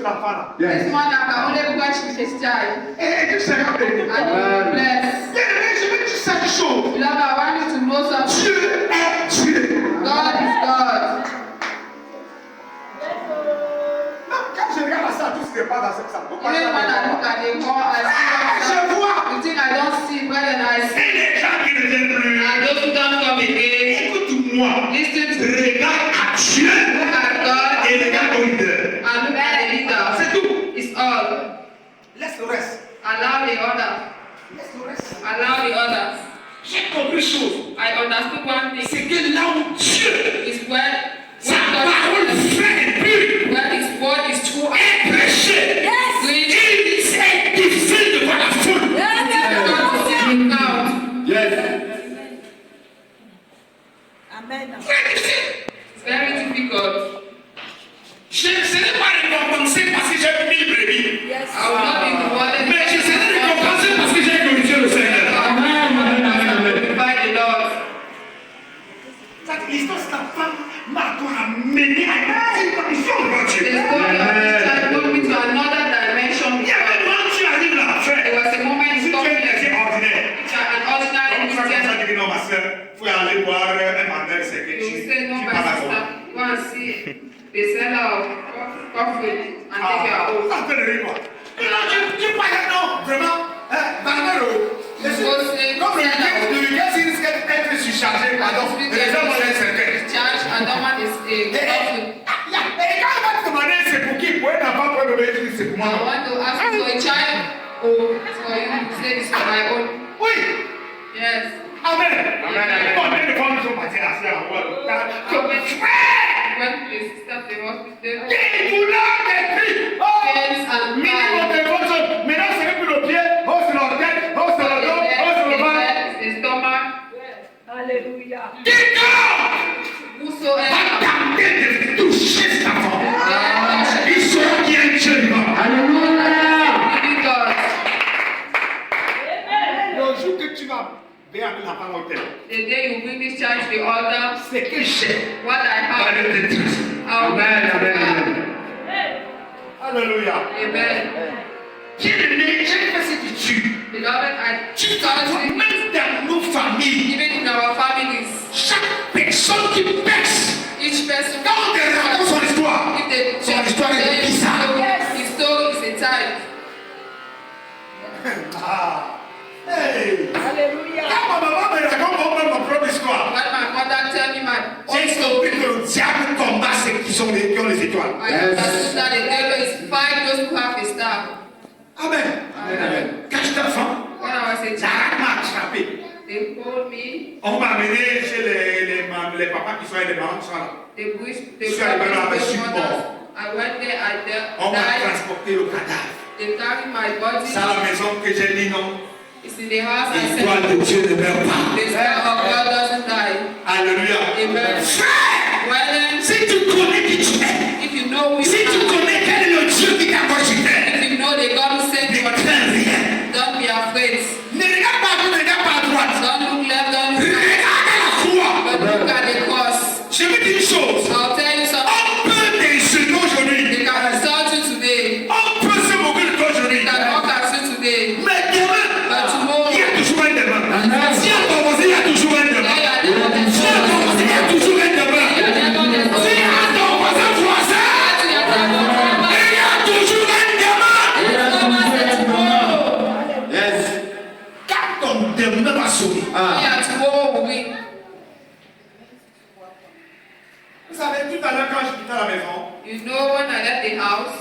sur la femme. Yes. This man can only watch with his child. Et Dieu sera béni. And he will be blessed. Bien-aimé, je veux dire cette chose. Beloved, I want you to know something. Dieu est Dieu. God is God. Non, quand je regarde ça, tout ce qui n'est pas dans cette salle. Even when I look at the wall, I see Je vois. you think I don't see better than I Et see. les gens qui ne viennent plus. And those who don't come again, Écoute-moi. listen to me. Regarde à Dieu. Look at God Et regarde au leader. and look at the leader. C'est tout. It's all. Laisse le reste. Allow the other. Laisse le reste. Allow the others. J'ai compris une chose. I understood one thing. C'est que là où Dieu, Is when sa parole vraie et pure, when His word is true and est prêchée. preached, Il est difficile devant la foule. God is in the count. Yes. Amen. Très difficile. It's very difficult. Je ne serai pas récompensé parce que j'ai 1000 brebis. Yes. I will not be rewarded. Mais je serai récompensé parce que j'ai glorifié le Seigneur. By the Lord. Cette histoire, c'est la femme m'a amené à une dimension devant The Dieu. story of this child brought me to another dimension. Il y a un moment où tu arrives là, frère. There was a moment Si in tu es talking une chrétien ordinaire, an ordinary comme ça, Christian. tu dis non, ma soeur, il faut aller voir un mandel, c'est que You tu will say, no, tu my parles à sister, quoi. go and see the seller of coffee and take your oath. Ça peut le rire, quoi. Et là, tu parles, non, vraiment, mandel, comme le week-end, s'il risque d'être surchargé, pardon, les gens vont être certains. Charge and no one is Et coffee. quand on va te demander c'est pour qui, pour un enfant, pour un bébé, tu dis c'est pour I moi. want to ask you for a child or for you to say this for my own. Oui. Yes. Amen. Combien de femmes sont parties assis à voir? When the sister of the hospital, Qui voulait des prix? Oh! pains and Minimum pain. de fonction. Maintenant, c'est plus le pied, oh, c'est leur tête, oh, c'est le dos, oh, c'est le ventre. The stomach, Alléluia. Quiconque whosoever. va tenter de toucher cet enfant, ils seront bien jeunes. Alléluia. Living God. Le jour que tu vas venir avec l'enfant au hôtel, The day you bring this child to the altar, c'est que j'ai what I dans have, le détruire. I will Amen, amen, give amen. Alléluia. Amen. Bien-aimé, j'ai fait ce que tu. Beloved, I Tu t'en tell you, même dans nos familles, even in our families, chaque personne qui pèse, each person, quand on te raconte son histoire, if the son histoire est bizarre. his story is a type. Ah, hey. Alléluia. Quand ma maman me raconte ma propre histoire, When my mother tell me my own j'ai compris story, que le diable combat ceux qui ont les étoiles. I understood that the devil is fighting those who have a star. Amen. Amen. Quand j'étais enfant, When I was a la child, rate m'a attrapé. they called me, On m'a amené chez les papas qui sont là, les mamans qui sont là. they wished, they Je suis arrivé là avec those support. mothers. I went there, On m'a died, transporté le cadavre. they carried my body. C'est à la maison que j'ai dit non. It's in the house. I L'étoile said, de Dieu ne meurt pas. the star of God doesn't die. Alléluia. Amen. Frère, Well then, si tu connais qui tu es, if you know who si you tu are, connais quel est le Dieu qui t'a consulté, if you know the God who sent ne you, crains rien. don't be afraid. Ne regarde pas à gauche, ne regarde pas à droite. Don't look left, don't look right, Regarde à la croix. but look at the cross. Je veux dire une chose. I'll tell you something. On peut t'insulter aujourd'hui. They can insult you today. On peut se moquer de toi aujourd'hui. They can mock at you today. Mais demain, But tomorrow, il y a toujours un demain. Amen. Si on commence, il y a toujours un demain. there you are never Si on commence, il y a toujours un demain. You are never the Si à ton voisin voisin, il y a toujours un demain. Yes. Quand ton demain va sauver. Tomorrow will win. Vous savez, tout à l'heure, quand je quittais la maison, You know when I left the house,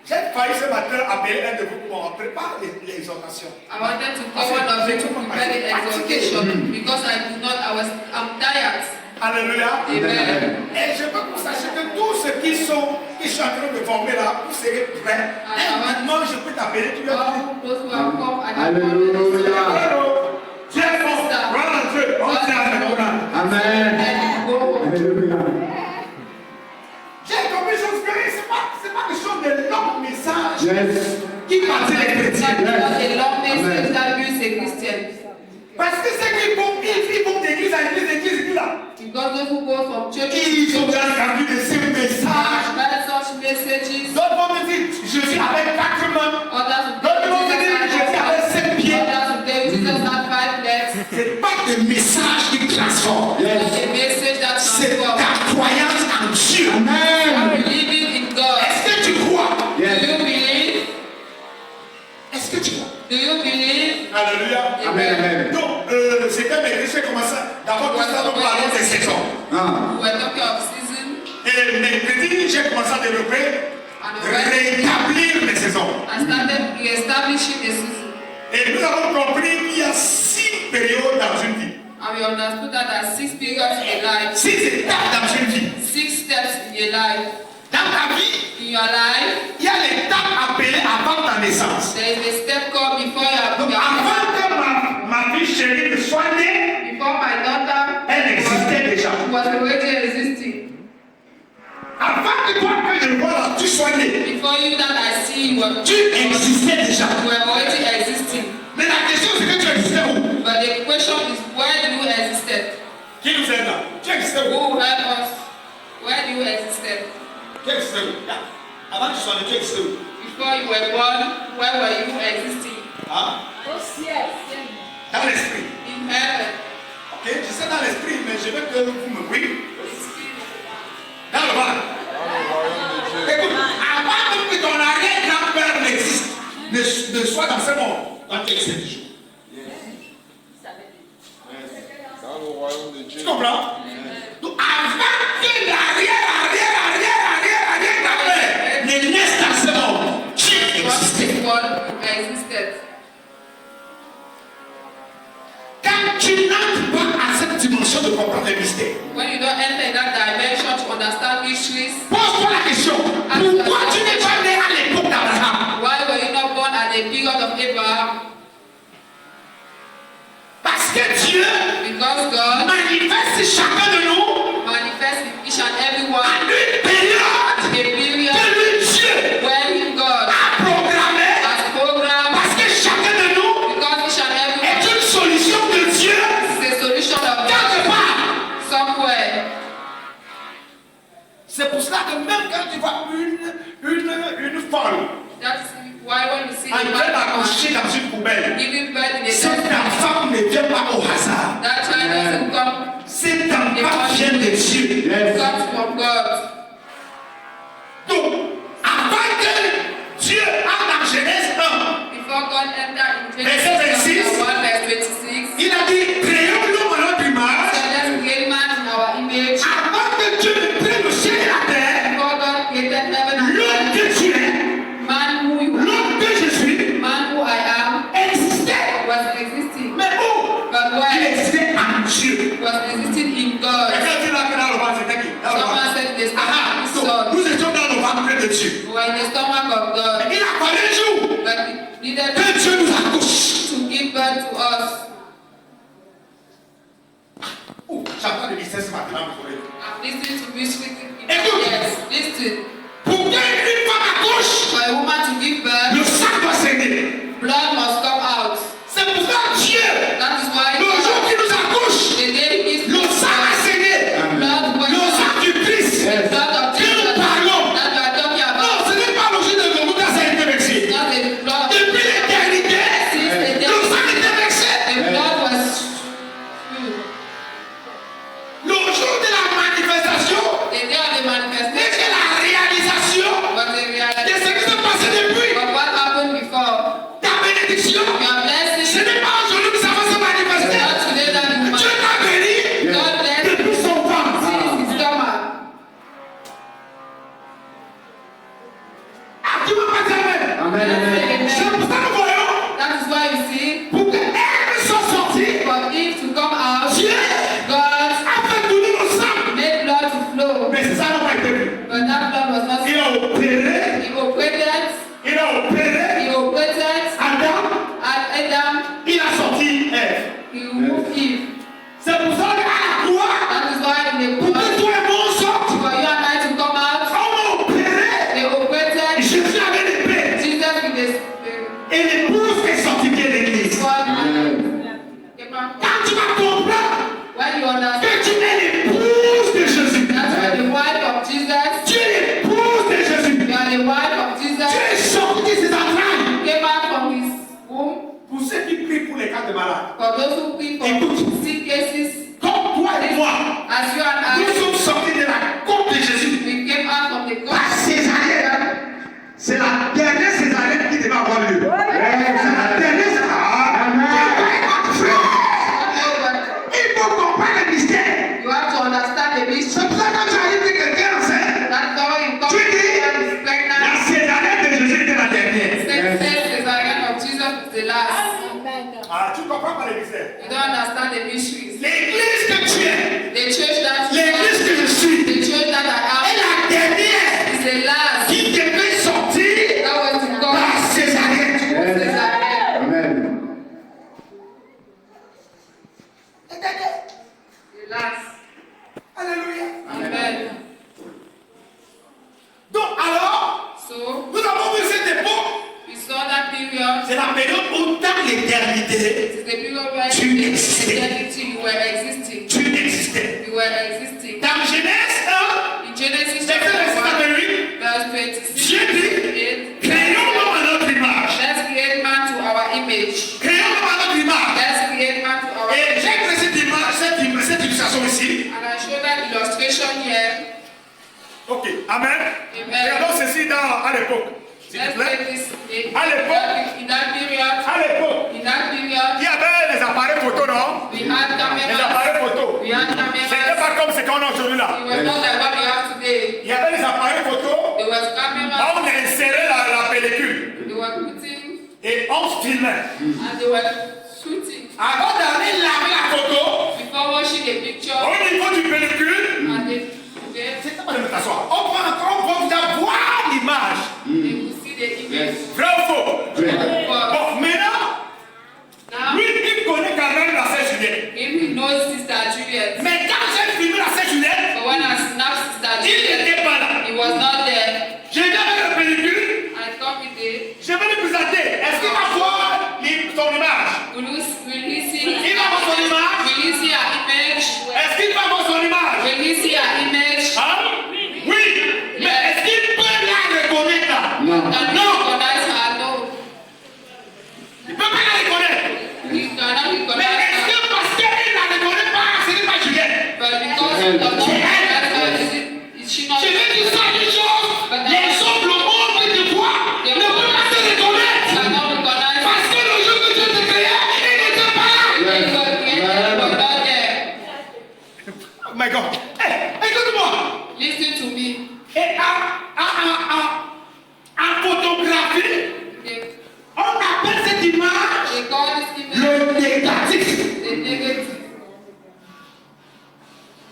j'ai failli ce matin appeler un de vous pour on prépare les exhortations. I wanted to call one of you to prepare the exhortation because I'm tired. Alléluia. Amen. Et je veux que vous sachiez que tous ceux qui sont en train de former là, vous serez prêts. Et maintenant, je peux t'appeler, tu vas dire. All those who have come and have Alléluia. Allô, Dieu est bon, rentre, on tient avec moi. Amen. go. Alléluia. J'ai compris chose que c'est pas quelque chose de long message Yes. qui partit les chrétiens. A long message that builds a Christian. Parce que c'est qu'ils vont d'église à église là. Because those who go from church Ils to ont church bien entendu de ces messages. heard such messages. D'autres vont me dire, j'ai commencé à développer, rétablir les saisons. I started reestablishing the season. Et nous avons compris qu'il y a 6 périodes dans une vie. And we understood that there are 6 periods in life, 6 étapes dans une vie. 6 steps in your life. Dans ta vie, In your life, il y a l'étape appelée avant ta naissance. there is a step called before you are Donc born. avant que ma fille chérie ne soit née, Before my daughter elle existait déjà. was already existing. Avant que toi que je vois là, tu sois né, Before you that I see you were, tu existais déjà. you were already existing. Mais la question c'est que tu existais où? But the question is, where do you existed? Qui nous aide là? Tu existais où? Who help us? Where do you existed? Tu existais où? Là. Avant que tu sois né, tu existais où? Before you were born, where were you existing? Hein? Au ciel. Dans l'esprit. In heaven. Ok, je sais dans l'esprit, mais je veux que vous me oui. Dans le ventre. Écoute, avant même que ton arrière-grand-père n'existe, ne soit dans ce monde, quand tu existais déjà. Dans le royaume de Tu Dieu. comprends? Donc avant que l'arrière-grand-père ne naisse dans ce monde, tu existais. Before you existed. Quand tu n'entres pas à cette dimension de comprendre les mystères, When you don't enter in that dimension to understand mysteries, pose-toi la question, pourquoi tu n'es pas né à l'époque d'Abraham? why were you not born at the period of Abraham? Parce que Dieu Because God manifeste chacun de nous manifests in each and every à one une période a period que lui Dieu when God a programmé, has programmed, parce que chacun de nous because each and every est one une solution de Dieu is a solution of quelque God part. somewhere. C'est pour cela que même quand tu vois une folle That's why when you see en a train man d'accoucher dans une poubelle, giving birth in a cet destiny, enfant ne vient pas au hasard. that child doesn't come, Cet enfant vient de Dieu. comes from God. Donc, avant que Dieu entre dans Genèse 1, Before God entered in Verset Genesis 26. chapter 1 verse 26, il a dit, créons l'homme à notre image. so let's create man in our image. Avant que Dieu ne crée le ciel et la terre, Before God created heaven and l'homme earth, que tu es, man who you are, l'homme que je suis, man who I am, existait. was existing. Mais où? But Il where? existait en Dieu. Was existing in God. Quelqu'un dit là que dans le ventre, c'était qui? Dans le Someone ventre. said in the Ah, stomach of donc, God. nous étions dans le ventre de Dieu. We were in the stomach of God. Il a fallu un jour But it needed que Dieu nous accouche. to give birth to us. Oh, j'entends le mystère ce matin dans mon oreille. I'm listening to mystery in my Écoute. ears. Listen. Pour qu'une femme accouche, For a woman to give birth, le sang doit saigner. blood must come out. C'est pour ça que Dieu, That is why le jour qu'il nous accouche, the day he gives le birth, sang a saigné. blood went Le out. sang du Christ. The blood of Que Jesus nous parlons. that we are talking Non, about. ce n'est pas l'origine de l'homme qui a été vexé. Not the blood of Depuis l'éternité, since the day le sang était vexé. the blood was Le jour de la manifestation, the day of the n'est manifestation que la réalisation was the de reality ce qui s'est passé depuis. of what happened before. Ta bénédiction, Your ce blessing, n'est pas aujourd'hui que ça va se manifester. not today that you Dieu manifest. t'a béni God bless depuis son ventre. his stomach. Ah, tu m'as pas dit amen. Amen, amen. C'est pour ça que nous voyons, That is why you see, pour qu'elle soit sortie, for it to come out, Dieu God a fait tourner le sang. made blood to flow. Mais ça n'a pas été vu. But that blood was not Il a opéré, He operated Adam, at Adam, il a sorti Ève. he removed Eve. C'est pour ça qu'à la croix, That is why in the pour cross, que toi et moi on sorte, for you and I to come out, on m'a opéré. they operated Jésus avait l'épée. Jesus with the l'éternité, Since the period where Tu in existais. eternity you were existing. tu existais. You were existing. Dans Genèse 1, In Genesis verset chapter 1, 28, verse 26, Dieu dit, créons l'homme à notre image. let's create man to our image. Créons l'homme à notre image. Let's create man to our Et image. j'ai créé cette image, cette illustration ici. And I show that illustration here. Ok, Amen. Amen. Regardons ceci à l'époque. S'il Let's vous plaît. take this À l'époque. in that period. À l'époque, In that period, il y avait les appareils photo, non? we had Les cameras. appareils photo. We had C'était cameras. pas comme ce qu'on a aujourd'hui là. It was not like what we have today. Il y avait les appareils photo. There was cameras. On insérait la pellicule They were putting et on filmait. and they were shooting. Avant d'aller laver la photo, Before watching the picture, au niveau du pellicule, and they c'est pas de t'asseoir. On va déjà voir l'image. would see the image. Vrai ou faux? But Bon, maintenant, now, lui, il connaît quand même la sœur Juliette. if he knows Sister Juliet, Mais quand j'ai filmé la sœur Juliette, but when I snapped Sister il Juliet, n'était pas là. he was not there. J'ai dit avec la pellicule, I come with it. je vais lui présenter. Est-ce qu'il va voir son image? Will he see? Il va voir son image? Will he see her image? Est-ce qu'il va voir son image? Will he see her image? Hein? Oui. Mais est-ce qu'il peut la reconnaître là? Can Non. he recognize her? No. Il ne peut pas la reconnaître. He cannot Mais recognize est-ce her. que parce qu'il ne la reconnaît pas, ce n'est pas Juliette? But because he does not recognize her, is she not? Je vais dire ça une chose. Les hommes, le monde que tu vois, ne peut pas te reconnaître. Cannot recognize Parce que le jour que Dieu te créait, il n'était pas là. her. He was created, but not there. Oh my God. Hey, écoute-moi. Listen to me. Et en photographie, They, on appelle cette image they call this image le négatif. the negative.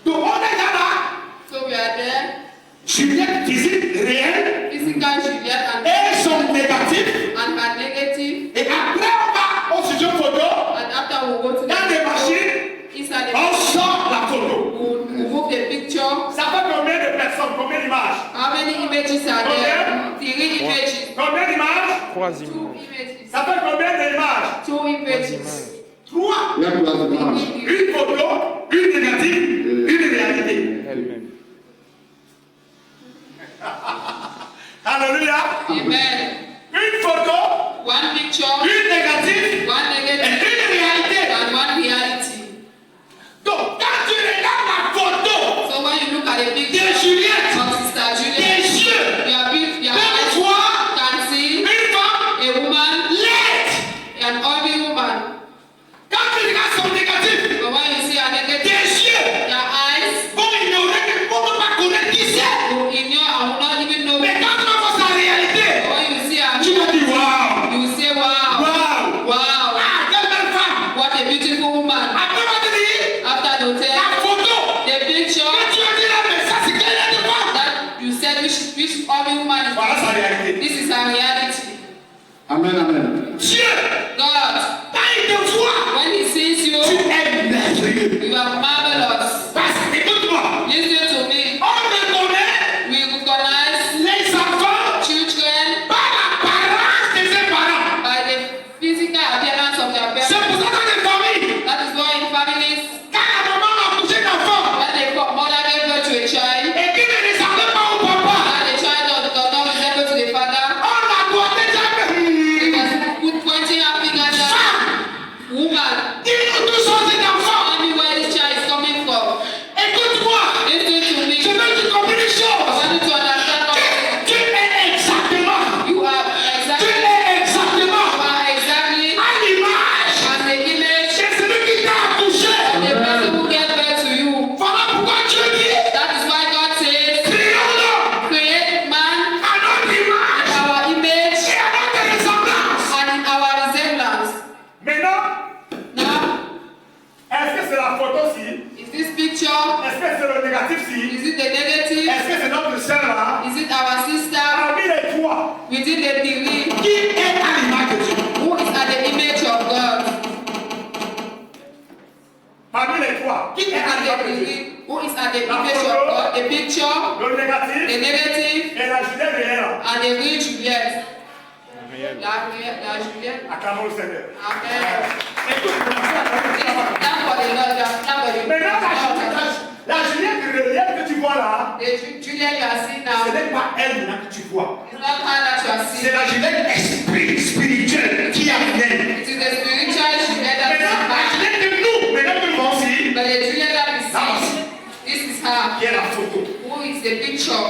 Donc on est là-bas. So we are there. Juliette physique réelle Physical Juliet et son négatif. and her negative. Et après on va au studio photo, And after we go to the dans des machines, inside the on sort la photo. we remove the picture. Ça fait combien de personnes, combien d'images? How many images are there? 3 images. Combien d'images? 2 images. Ça fait combien d'images? 2 images. 3. Une photo, une négative, une réalité. Alléluia. Amen. Une photo, One picture, une négative one et negative, une réalité. and one reality. Donc, quand tu regardes la photo So when you look at the de picture Juliette, of Sister tes Juliet, yeux your peuvent eyes voir can see une femme a woman, laide. an ugly woman. Quand tu regardes son négatif, But when you see a tes negative, yeux your eyes vont ignorer que pour ne pas connaître qui c'est. will ignore and will not even know. Mais quand tu vas voir sa réalité, But when you see a tu vas dire waouh, you say, wow, waouh, wow, ah, quelle belle femme. what a beautiful woman. Après, on va te dire After the la hotel, photo. the picture Et tu vas dire là, mais ça c'est quelle est de femme. that you said which ugly woman is Voilà sa this? réalité. This is her reality. Amen, amen. Dieu, God, quand il te voit, when he sees tu you, es merveilleux. you are marvelous. Parce que, écoute-moi, Listen to me. on reconnaît We recognize les enfants children par l'apparence de ses parents. by the physical appearance of their C'est parents. pour ça que dans les familles, That is why in families, quand la maman a accouché d'enfant when the mother gave birth to a child, et qu'il ne ressemblait pas au papa, and the child does not resemble to the father, on l'a doigté they jamais. was pointing her fingers at Femme, woman. dis-nous d'où sont ces enfants. Tell me where this child is coming from. Écoute-moi, Listen to me. je veux que tu comprennes une I chose. want you to understand something. Tu es exactement, You are tu exactly, es exactement exactly à l'image as the image de celui qui t'a accouché. of the person who gave birth to you. Voilà pourquoi Dieu dit, That is why God says, créons-le create man à notre image in our image et à notre ressemblance. and in our resemblance. Maintenant, Now, est-ce que c'est la photo-ci? is this picture, Est-ce que c'est le négatif-ci? is it the negative? Est-ce que c'est notre sœur là? Is it our sister Parmi les trois, within the degree qui est à l'image de Dieu? who is at the image of God? Parmi les trois, qui est à At l'image the de Dieu? degree who is at the image of God? The picture, Le the négatif negative, et la Juliette réelle. and the real Juliet. La Juliette. Acclamons le Seigneur. Amen. Écoute, Maintenant, la Juliette relief que tu vois là, Juliette, you are seeing ce now. n'est pas elle là que tu vois. It's not her that you are C'est seeing. la Juliette spirituelle qui a fait. It is the spiritual Juliette that is Maintenant, la back. Juliette de nous, maintenant que nous voyons ici, But the Juliette that we see, this is her. qui est la photo. Who is the picture?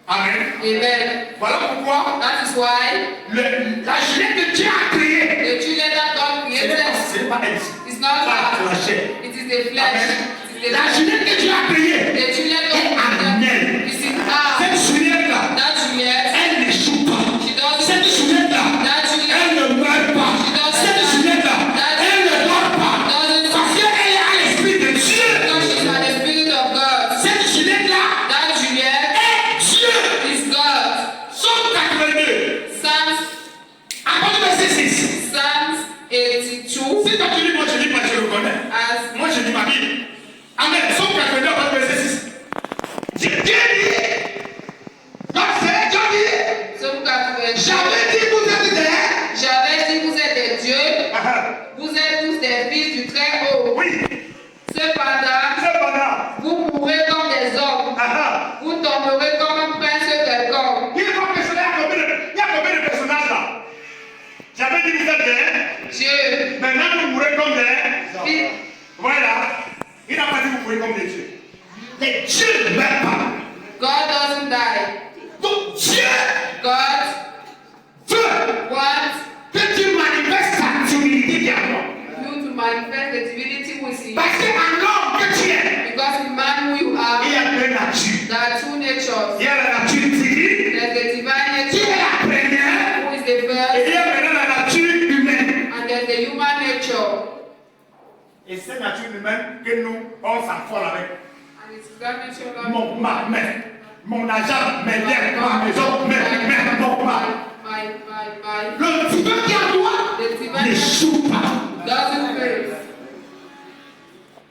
Amen. Amen. Voilà pourquoi That is why la Juliette que Dieu a créée, the Juliette that God ce n'est created pas elle ici. is not Pas her. la chair. It is the flesh. Amen. It is La Juliette que Dieu a créée, the Juliette God est en created. elle. This is her. Cette Juliette-là, That Juliette. elle n'échoue pas. She doesn't. Cette Juliette-là, That elle Juliette. ne meurt pas. Cette Juliette-là, elle ne dort pas. Parce qu'elle est à l'Esprit de Dieu. Because she's by the Spirit of God. Cette Juliette-là That Juliette est Dieu. is God. Somme 82. Psalms, À partir du verset 6. Psalms 82. Si toi tu lis, moi je lis, moi je le connais. As Moi je lis ma Bible. Amen. Somme 82 à partir du verset 6. Dieu dit, donc c'est Dieu dit, Psalm 82. j'avais dit vous êtes des. J'avais dit vous êtes des dieux, Ah, ah. vous êtes tous des fils du Très-Haut. Oui, Cependant, cependant. vous mourrez comme des hommes, Ah, ah. vous tomberez comme un prince quelconque. Il y a combien de personnages là? J'avais dit vous êtes des. Dieu, Maintenant vous mourrez comme des. fils, Voilà. Il n'a pas dit vous mourrez comme des dieux. Les dieux ne meurent pas. God doesn't die. Donc Dieu God veut wants que tu manifestes ta divinité qui est en toi. you to manifest the divinity within you. Parce qu'en l'homme que tu es, Because in man who you il y are, a deux natures. there are two natures. Il y a la nature divine, There's the divine qui est nature, la première, who is the et first, il y a maintenant la nature humaine. and there's the human nature. Et cette nature humaine que nous, on s'affole avec. And it's that nature that Ma main, mon agent, mes liens, ma maison, mon mal. Le divin qui est en toi the divine n'échoue pas. doesn't fail.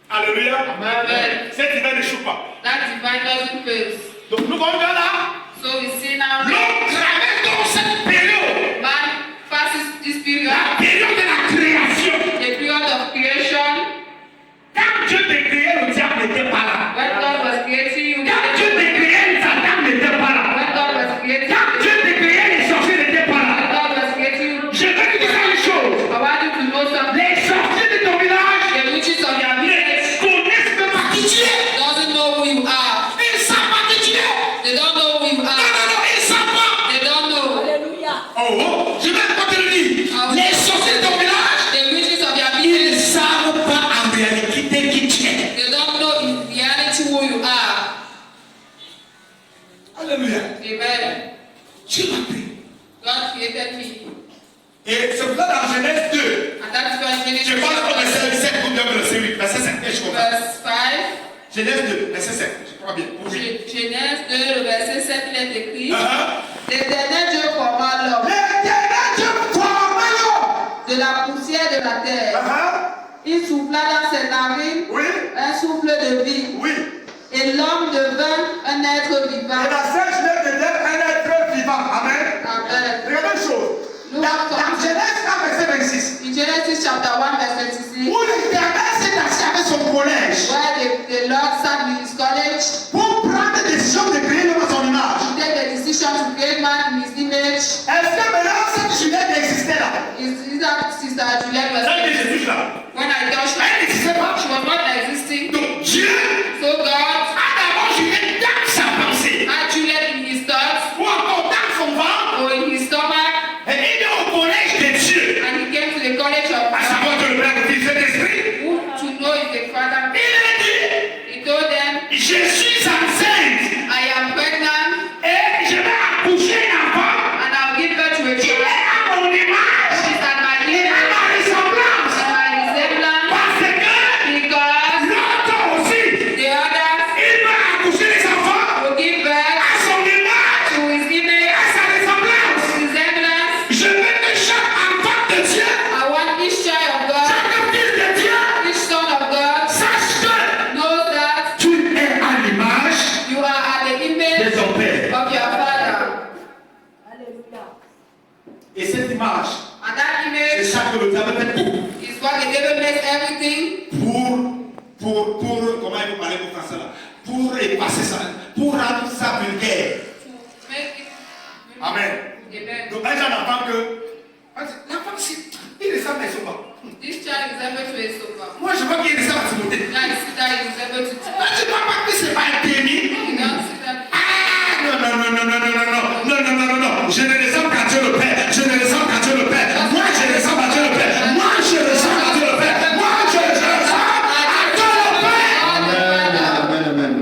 Alléluia. Amen. Cette divin n'échoue pas. That divine doesn't fail. Donc nous voyons là, So we see now l'homme traverse dans cette période, man passes this period, la période de la création. the period of creation. Quand Dieu t'a créé, le diable n'était pas là. When God was creating you, Quand Dieu t'a créé, Satan n'était pas là. when God was creating Quand you, Dieu t'a créé, les sorciers n'étaient pas when là. God was creating you, Je veux que tu dises une chose. I want you to know something. Les sorciers de ton village The witches of your village ne connaissent même pas qui tu es. doesn't know who you are. Ils ne savent pas qui tu es. They don't know who you Non, are. non, non, ils ne savent pas. They don't know. Alléluia. Oh, oh, je vais pas te le dire. Les sorciers de ton village, The witches of your ils ne village, savent pas en réalité qui tu es. they don't know in reality who you are. Alléluia. Amen. Dieu m'a pris. God created me. Et c'est pour ça dans Genèse 2. And that's why Je Genesis parle au verset 7 ou bien verset 8. Verset 7, je comprends. verse 5. Genèse 2, verset 7. Je crois bien. Oui. Genèse 2, le verset 7, il est écrit. L'Éternel Dieu forma l'homme L'éternel Dieu forma l'homme. de la poussière de la terre. Il souffla dans ses narines Oui, un souffle de vie. oui. Et l'homme devint un être vivant. Et la Sainte Genèse devient un être vivant. Amen. Amen. Regardez une chose. Dans Genèse 1, verset 26. In Genesis chapter 1 verse 26, Où l'Éternel s'est assis avec son collège where the Lord sat with his college, pour prendre des décisions de créer l'homme à son image. he take the decision to create man in his image. Est-ce que maintenant cette Juliette existait là? Is that sister Juliet was Celle qui existe là. When I touched her, Elle n'existait pas. she was not existing. Donc Dieu So God a d'abord Juliette dans sa pensée. had Juliet in his thoughts Ou encore dans son ventre. or in his stomach, Et il est au collège de Dieu. and he came to the college of À God, savoir que le Père du Saint-Esprit. who to know is the Father. Il a dit, He told them, je suis enceinte I am pregnant et je vais accoucher un enfant. and I'll give birth to a Il est child. à mon image. She's at my Il est à image, ma ressemblance. at my resemblance, Parce que because l'autre aussi, the others, il Et cette image, And that c'est image ça que le diable fait pour. is what the devil makes everything Comment il faut parler pour français là? Pour effacer ça, pour rendre ça vulgaire. to make it. Amen. Amen. Donc, un genre d'enfant que. L'enfant, il ressemble à Soba. This child is able to sober. Moi, je vois qu'il ressemble à Timothée. Now you see that he is able to Là, tu ne vois pas que c'est pas un pénis. You don't see that. Ah, non. Je ne ressemble qu'à Dieu le Père. Je ne ressemble qu'à Dieu le Père. Moi, je ressemble à Dieu le Père. Moi, je ressemble à Dieu le Père. Moi, je ressemble à Dieu le Père. Amen.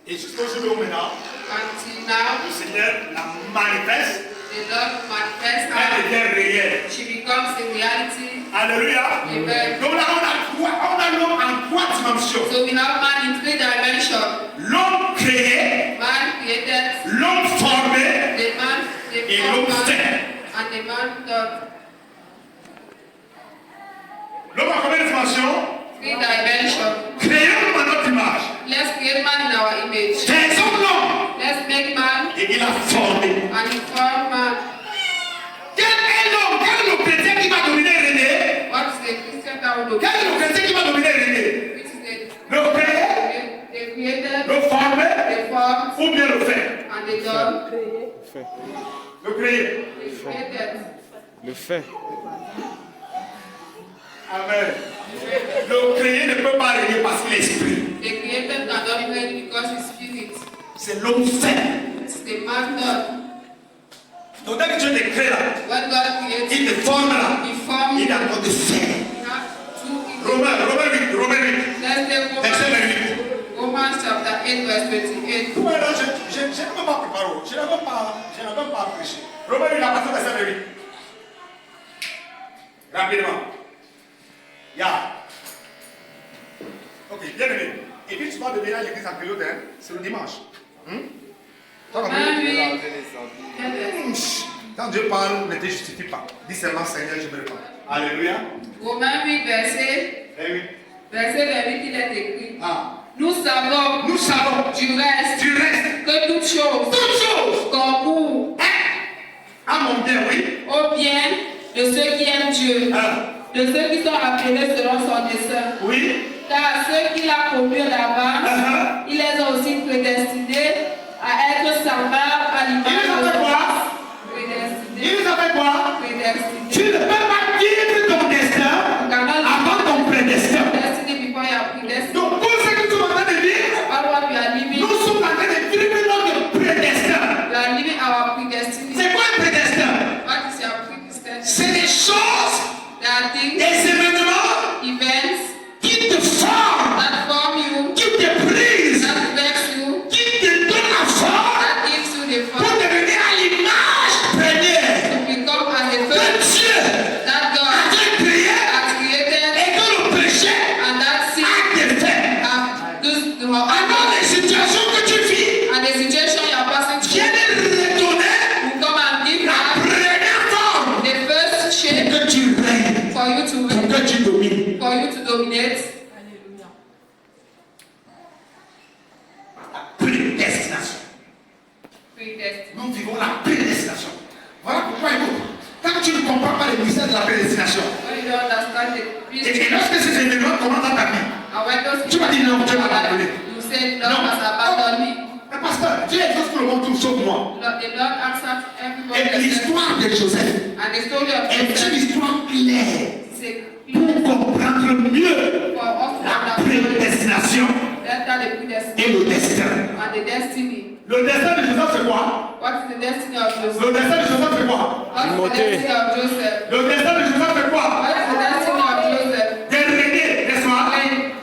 Et jusqu'au jour où maintenant, Until now, le Seigneur la manifeste. the Lord manifests Elle her. devient réelle. She becomes a reality. Alléluia. Amen. Donc là, on a l'homme en 3 dimensions. So we have man in 3 dimensions. L'homme créé, Man created, l'homme formé the man, the et form l'homme man, fait. and the man God. L'homme a combien de dimensions? 3 dimensions. Créons à notre image. Let's create man in our image. Faisons l'homme. Let's make man Et il a formé. and he form man. Quel est l'homme? Quel est le chrétien qui va dominer René? What is the Christian that will do? Quel est le chrétien qui va dominer René? Which is Le créé, the created, le formé the form, ou bien le fait? and the done. Le créé. The created. Le fait. Amen. Le créé ne peut pas régner parce qu'il est esprit. The created cannot reign because he's spirit. C'est l'homme fait. It's the man done. Donc dès que Dieu te crée là, When God created, il te forme là, he formed il you. a encore de fait. We have two in Romains 8. Let's take Verset Romans, 28. Romans chapter 8, verse 28. Tout le monde, je n'ai même pas préparé. Je n'ai même pas prêché. Romains 8, la partie verset 28. Rapidement. Ok, bien aimé. Et puis tu vas devenir à l'église en période, c'est le dimanche. T'as compris? Romains 8, Quand Dieu parle, ne te justifie pas. Dis seulement Seigneur, je me répands. Alléluia. Romains 8, verset 28, il est écrit. Nous savons Nous savons du reste que toutes choses concourent à mon bien, oui. au bien de ceux qui aiment Dieu, de ceux qui sont appelés selon son dessein. Oui. Car ceux qu'il a promus d'avance, il les a aussi prédestinés à être semblables à l'image Il les a fait quoi? Prédestinés. Il les a fait quoi? Prédestinés. Tu ne peux pas vivre ton destin avant ton prédestin. Destiny before you are predestined. Donc, pour ce que tu es en train de vivre, All what we are living, nous sommes en train de vivre notre prédestin. we are living our predestined. C'est quoi un prédestin? What is your predestined? C'est des choses, There are things, des événements events qui te forment, that form you, qui te brisent, that makes you, qui te donnent la forme that gives you the pour form devenir à l'image première to become as a de first Dieu that God a créé has created et que le péché and that sin a défait. have those Alors les situations que tu vis and the situation you are passing through viennent redonner will come and give la us première forme the first shape que tu règnes, for you to reign, que tu domines. for you to dominate. La prédestination. Predestined. Nous vivons la prédestination. Voilà pourquoi écoute, quand tu ne comprends pas le mystère de la prédestination, When you don't understand the et reason, lorsque ces événements commencent dans ta vie, and when those tu vas dire non, Dieu m'a abandonné. you say, Lord has abandoned me. Mais pasteur, Dieu exauce tout le monde, tout sauf moi. The Lord answered Et everybody. l'histoire de Joseph And the story of est une Joseph histoire claire is a pour comprendre mieux for us to la understand prédestination better the predestined et le destin. and the destiny. Le destin de Joseph, c'est quoi? What is the destiny of Joseph? Le destin de Joseph, c'est quoi? What is the destiny of Joseph? Le destin de Joseph, c'est quoi? What is the destiny of Joseph? D'être régné, n'est-ce pas? When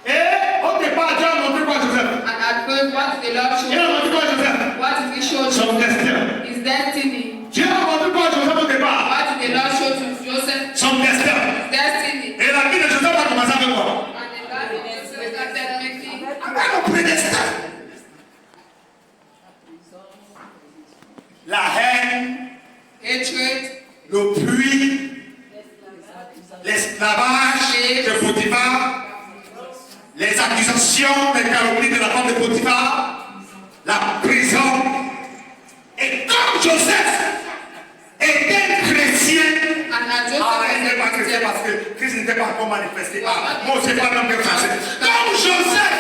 Et au départ, Dieu a montré quoi à Joseph? and at first, what is the Lord Il a showing? montré quoi à Joseph? What is he showing? Son destin. His destiny. Dieu a montré quoi à Joseph au départ? What is the Lord showing to Joseph? Son destin. His destiny. Et la vie de Joseph a commencé avec quoi? And the Lord of Joseph started making Avec le prédestin. La haine, hatred, le puits, l'esclavage de Potiphar, les accusations, les calomnies de la femme de Potiphar, la prison, Et comme Joseph était chrétien, And as ah, il n'est pas Joseph chrétien parce que Christ n'était pas encore manifesté. Ah, moi, c'est pas l'homme de français. Comme Joseph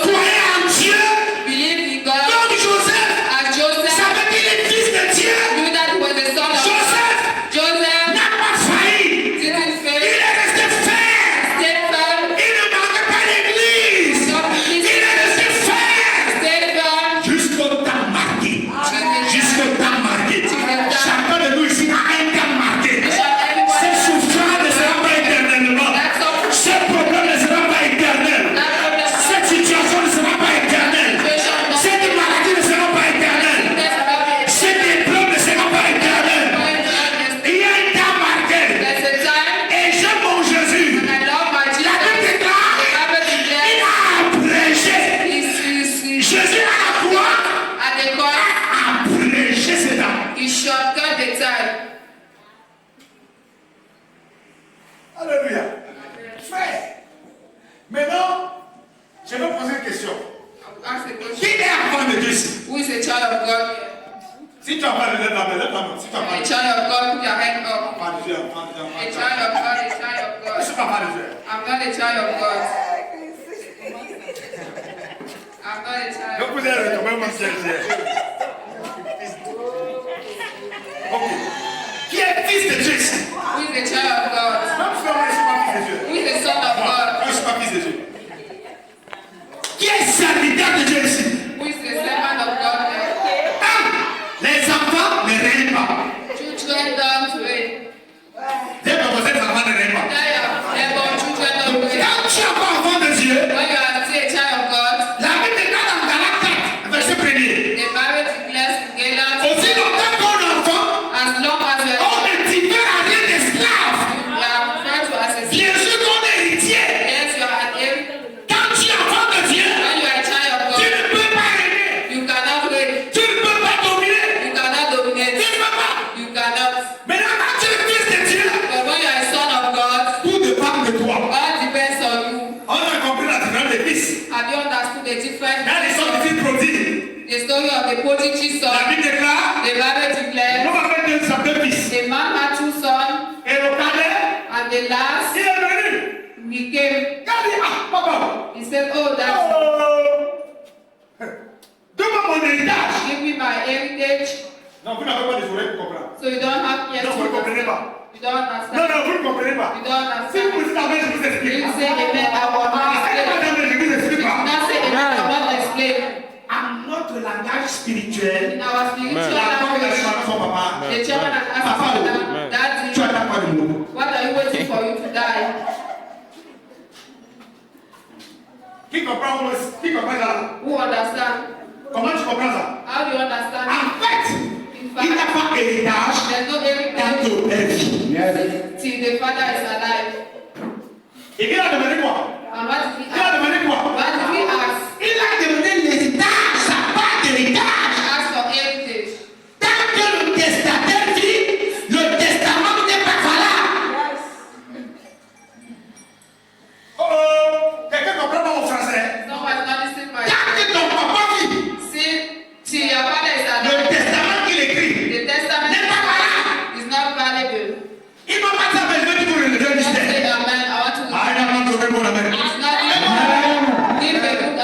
croyait en Dieu, believed in God, comme Joseph as Joseph savait qu'il est fils de Dieu, knew that he was the son of God, Joseph Joseph n'a pas failli. didn't Il fail, est resté ferme. stayed firm, Il ne manquait pas l'église. Il est resté ferme stayed firm, jusqu'au temps marqué. Jusqu'au temps marqué. Chacun de nous ici a un temps marqué. Cette souffrance ne sera pas éternellement. Ce problème ne sera pas éternel. Cette situation ne sera pas éternelle. Cette maladie ne sera pas éternelle. Cette épreuve ne sera pas éternelle. Il y a un temps marqué. there's a time, Et j'aime mon Jésus. and I love my La Jesus. Bible déclare, The Bible il declares, a abrégé. he's Jésus à la croix at the cross, a abrégé ces temps. he shortcut the time. Alléluia. Frère, maintenant, je vais poser une question. Ask the Qui question, est enfant de Dieu ici? who is a child of God? Si tu as pas de lève la main, lève la main. Si tu as pas A de child of God, put your hand up. enfant de Dieu, enfant de Dieu, A enfant de Dieu. child of God, a child of Je suis God. pas enfant de Dieu. I'm not a child of God. I'm not a child Donc of vous God. allez retomber mon ciel. Ok. Qui est fils de Dieu ici? Who is the child of God? Même si moi je ne suis pas fils de Dieu. Who is the son of Moi God? je ne suis pas fils de Dieu. Qui est serviteur de Dieu ici? Who is the servant of God? Les enfants ne règnent pas. Children don't reign. Dès que vous êtes enfants ne règnent pas. They are neighbor, children don't reign. Quand tu es pas enfant de Dieu, When you are still a child of God, la Bible déclare dans Galates 4, verset 1er. the Bible declares in Galatians, Aussi longtemps qu'on est enfant, as long as you on ne diffère à rien d'esclave. are referred to as a Bien sûr qu'on est héritier. yes, you are an heir. Quand tu es enfant de Dieu, When you are a child of tu God, ne peux pas régner. you cannot reign. Tu ne peux pas dominer. You cannot Tu dominate. ne peux pas. You cannot. Maintenant, quand tu es fils de Dieu, But when you are a son of God, tout dépend de toi. all depends on you. On a compris la différence des fils. Have you understood the difference? Dans les sortes de fils prodiges, The story of the prodigy la son. Bible déclare, The Bible on declares va faire deux fils. a man had two sons, Et le cadet, and the last il est venu. he came. Il a dit, ah, papa, He said, "Oh, that's donne-moi mon héritage. give me my heritage." Non, vous n'avez pas des oreilles pour comprendre. So you don't have ears Non, to vous ne comprenez understand. pas. You don't Non, understand. non, vous ne comprenez pas. You don't Si vous understand. dites amen, je vous explique. You say amen, I will not Ah, explain. pas d'amen, je vous explique pas. Not say amen, I will not explain. À notre langage spirituel, In our spiritual la femme d'aller language, voir son papa. the chairman has asked Papa, his father, tu "Daddy, attends pas de nous. what are you waiting for you to die?" Qui comprend ça? Who understand? Comment tu comprends ça? How do you understand? En fait, In il n'y a fact, pas héritage there's no dans heritage ton vie. till the father is alive. Et il a demandé quoi? And what did he Il a ask? demandé quoi? What did he ask? Il a demandé l'héritage, sa part d'héritage. He asked for heritage. Tant que le testataire dit, le testament n'est pas valable. Oh, quelqu'un comprend pas mon français? Someone is not listening my Tant que ton papa vit, See, till your father is le alive, testament qu'il écrit the testament n'est pas valable. is not valuable. Il m'a pas dit, mais je vais dire pour le Just mystère. say amen. I want to. Ah, il a pas trouvé mon amen. It's not even. Give a good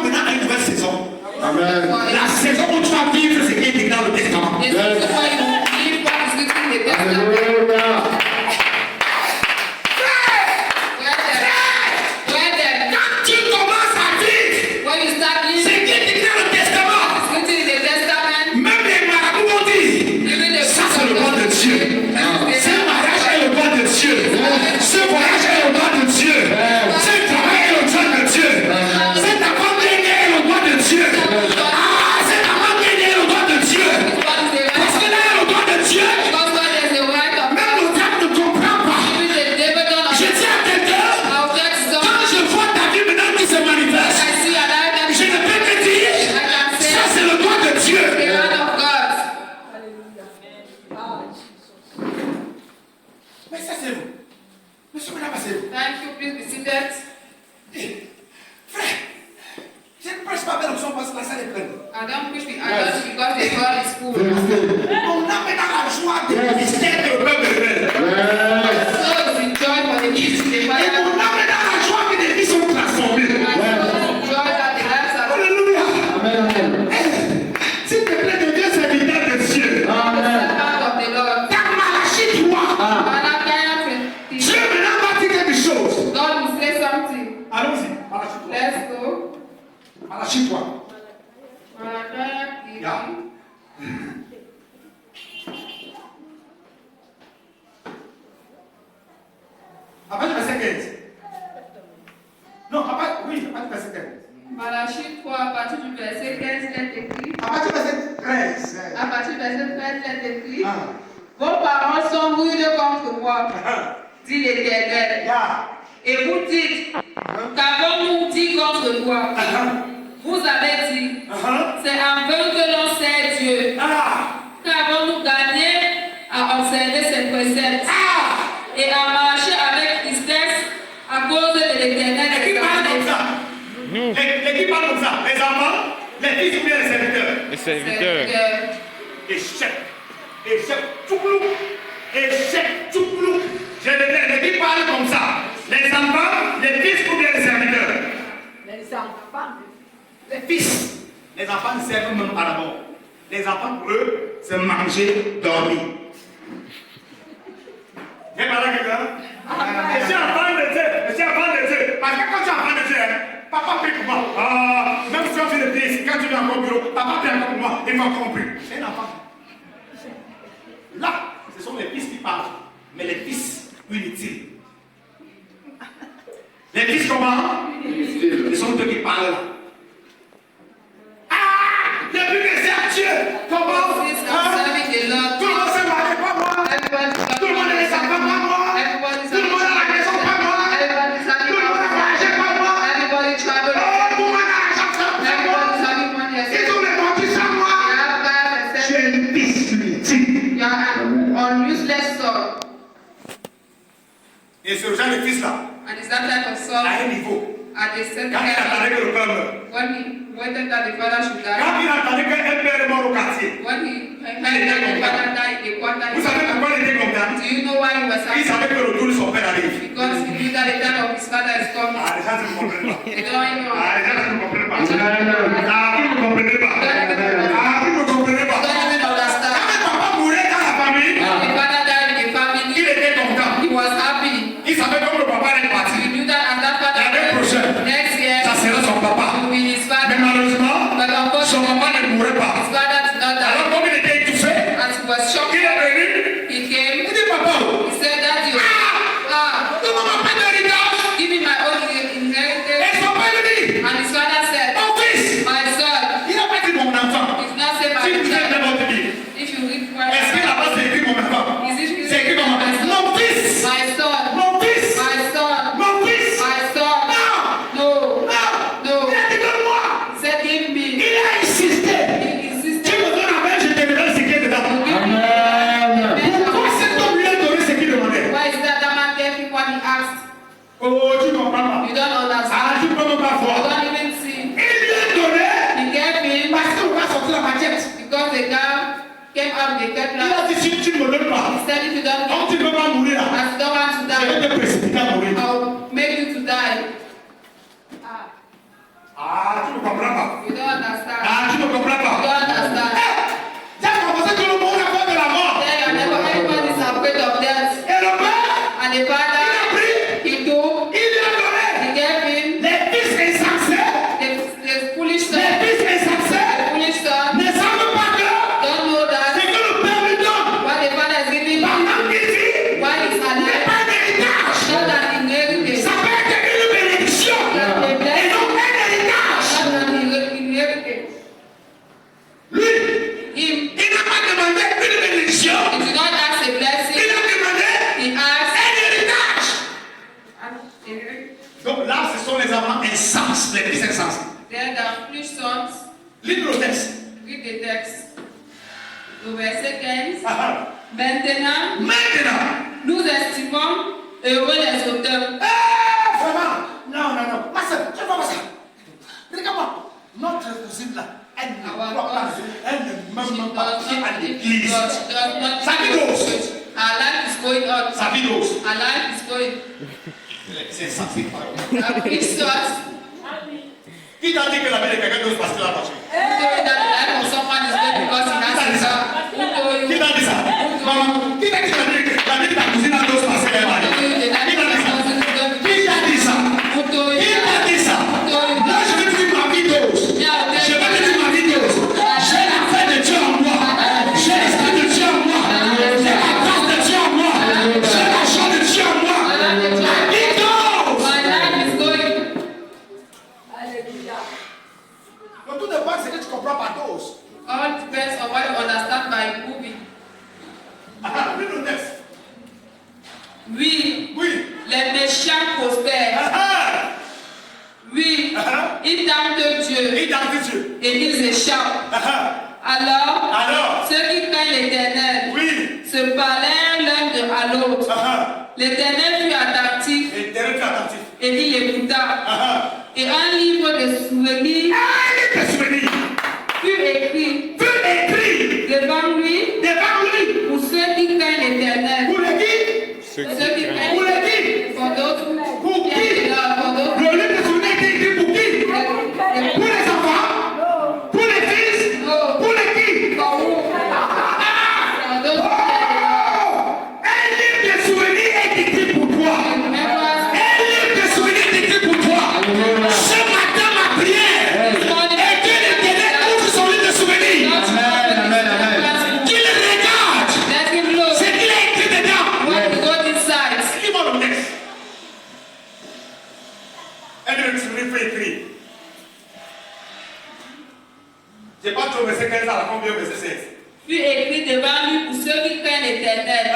toi maintenant à une nouvelle saison. Amen. La saison où tu vas vivre ce qui est écrit dans le testament. Et c'est pourquoi ils vont vivre what is written in the Testament. Alléluia. Quand tu commences à vivre When you start ce living qui est écrit dans le testament, what's written in the Testament, même les marabouts vont dire, even the ça c'est le droit de Dieu. Ce mariage est le droit de Dieu. Ce voyage est le droit de Dieu. Ce travail est le droit de Dieu. Cette femme est le droit de Dieu. Ah, cette femme est le droit de Dieu. Parce que là, il y a le droit de Dieu. because God is the right of Même le diable ne comprend pas. even the devil don't Je dis à quelqu'un, I'll get quand some. je vois ta vie maintenant qui se manifeste, I see an item. je ne peux que dire, ça c'est le droit de Dieu. The hand of God. Mais ça c'est vous. Monsieur, madame, c'est vous. Thank you. Please be seated. Frère, je ne prêche pas belle option parce que la salle est pleine. I don't push the idols because the hall is full. On a maintenant la joie de mystère que le peuple révèle. So is the joy for the kids in the Et Father. on a maintenant la joie que des vies sont transformées. And so is the joy that the lives are Alléluia. Amen. Amen. S'il te plaît, deviens serviteur de Dieu. the servant of the Lord. Dans Malachie 3, Malachi Dieu 20. maintenant va dire quelque chose. God will say something. Allons-y, Malachie 3. Let's go. Malachie 3. Malachi 20. Yeah. À partir du verset 15. Non, oui, à partir du verset 15. Malachi 3, à partir du verset 15, il est écrit. À partir du verset 13. À partir du verset 13, il est écrit. Ah. Vos paroles sont rudes contre moi, dit l'Éternel. Yeah. Et vous dites, qu'avons-nous dit contre toi? Vous avez dit, c'est en vain que l'on sait Dieu. Ah. Qu'avons-nous gagné à observer ses préceptes Ah. et à marcher avec tristesse à cause de l'Éternel Et qui des parle comme armées? ça? Et qui parle comme ça? Les enfants, les fils ou bien les serviteurs? Les serviteurs. Échec. Échec. Tchouklou. Échec. Tchouklou. Je le dis, les qui parlent comme ça? Les enfants, les fils ou bien les serviteurs? Les enfants. Les fils. Les enfants ne servent même pas d'abord. Les enfants, pour eux, c'est manger, dormir. J'ai parlé à quelqu'un? Je suis enfant de Dieu. Je suis enfant de Dieu. Parce que quand tu es enfant de Dieu, papa paie pour moi. Même si on fait le fils, quand tu viens encore au bureau, papa paie encore pour moi. Il faut encore plus. C'est un enfant. Là, ce sont les fils qui parlent. Mais les fils inutiles. Les fils comment? Ce sont ceux qui parlent là. Ah! Depuis que c'est à Dieu, comment? This is serving the Lord. Tout le monde s'est marié, pas moi. Everybody Tout le monde a les enfants, pas moi. Everybody's Tout le monde a la maison, pas moi. Everybody's having Tout le monde a voyagé, pas moi. Everybody traveling. Oh, tout le monde a l'argent, pas moi. Everybody's having money. Ils ont les vendus sans moi. You have God Tu accepted. es une fils inutile. You are an useless soul. Et ce genre de fils là, And it's that type of soul à un niveau, at the same quand il attendait time que le père meure, when he waited that the father should die. quand il attendait qu'un père est mort au quartier, When he heard that the father died in the quarter, vous savez pourquoi il était content? do you know why he was Il happy? savait que le retour de son père arrive. Because he knew that the time of his father is coming. Ah, les gens ne comprennent pas. They don't even Ah, les gens ne comprennent pas. understand. Ah, vous ne comprenez pas. Ah, vous ne comprenez pas. They don't even Quand understand. le papa mourait dans la famille, The father died in the family. il était content. He was happy. Il savait comme le papa est parti. He knew that as that father L'année prochaine, next year ça sera son papa. will be his Mais father. malheureusement, But son unfortunately, papa ne mourrait pas. his father did not Alors die. comme il était étouffé, As he was shocked, il est venu. he came. Il dit papa, He said, Daddy, tu ne m'as pas de l'héritage. give me my own Et inheritance. son père lui dit, And his father said, mon fils, my son. il n'a pas dit mon enfant. He's not saying Si my vous êtes son. dans votre vie, If you read est-ce que where là-bas c'est écrit mon enfant? is it C'est écrit mon enfant. Mon fils, my son, mon fils, my son, mon fils. my son. Non, No, non, no. il a dit de moi. He said, give me. Il a insisté. He Tu insisted. me donnes la main, je te donnerai ce qui est dedans. Amen. Pourquoi cet homme lui a donné ce qu'il demandait? Why is that man gave him what he asked? Oh, tu ne comprends pas. You don't understand. Ah, tu ne peux même pas You voir. don't even see. Il lui a donné He gave him parce qu'on va sortir la maquette. because the girl came out the Il Kepler. a dit si tu ne me donnes pas, He said, if you don't donc tu ne peux pas mourir là. as you don't want to Je vais die, te précipiter à mourir. I'll make you to die. Ah, tu ne comprends là, ce sont les amants insens, les 10 insens. Then the puissance, Livre le texte. read the text. Au verset 15. Ah, Maintenant, maintenant, nous estimons heureux les auteurs. vraiment, non. Ma soeur, je ne vois pas ça. Regarde-moi, notre cousine là, elle ne croit pas, elle ne même pas à l'église. Sa vie d'os. Our life is going on. Sa vie d'os. Our life is going. C'est insensé. Our Christians, Qui t'a dit que la vie de quelqu'un d'autre parce qu'il a marché? who told you that the life of someone is good because he has a job? Who told Qui you? t'a dit ça? Maman, qui t'a dit que la vie de ta cousine a d'autres parce qu'elle est mariée? Who told you that Qui the t'a dit ça? life of someone is good? Qui t'a dit ça? Who told Qui you? t'a dit ça? Who told you Moi, that? je vais te dire ma vie d'os. Je vais te dire ma vie d'os. J'ai la paix de Dieu en moi. J'ai l'esprit de Dieu en moi. J'ai la grâce de Dieu en moi. J'ai la joie de Dieu en moi. Vie d'os. My life is going. Alléluia. Donc, tout dépend de ce que tu comprends par dose. All depends on what you understand by moving. Ah, lis le texte. Oui, Oui. les méchants prospèrent. Ah, Oui, ah. ils tentent Dieu Et dans Dieu. et ils échappent. Ah, Alors, alors, ceux qui craignent l'Éternel oui. se parlèrent l'un à l'autre. Ah, L'Éternel fut attentif et t'es attentif. et il écouta. Ah, Et un livre de souvenirs ah, les souvenirs. fut écrit Fut écrit devant lui devant lui. pour ceux qui craignent l'Éternel. Pour les qui? Ceux qui craignent Pour les qui? pour d'autres. Pour qui? Pour d'autres. Le livre de souvenirs est écrit pour qui? Pour les enfants? Pour les fils? Pour les qui? Pour d'autres. Oh! Un livre de souvenirs est écrit pour toi. Un livre de souvenirs est écrit pour toi. Ce matin, ma prière est que l'Éternel ouvre son livre de souvenirs. Qu'il regarde Let him look ce qu'il a écrit dedans. what is God inside. Lis-moi le texte. Un livre de souvenirs fait écrit. Je n'ai pas trouvé verset 15 à la combien verset 16. Fut écrit devant lui pour ceux qui craignent l'Éternel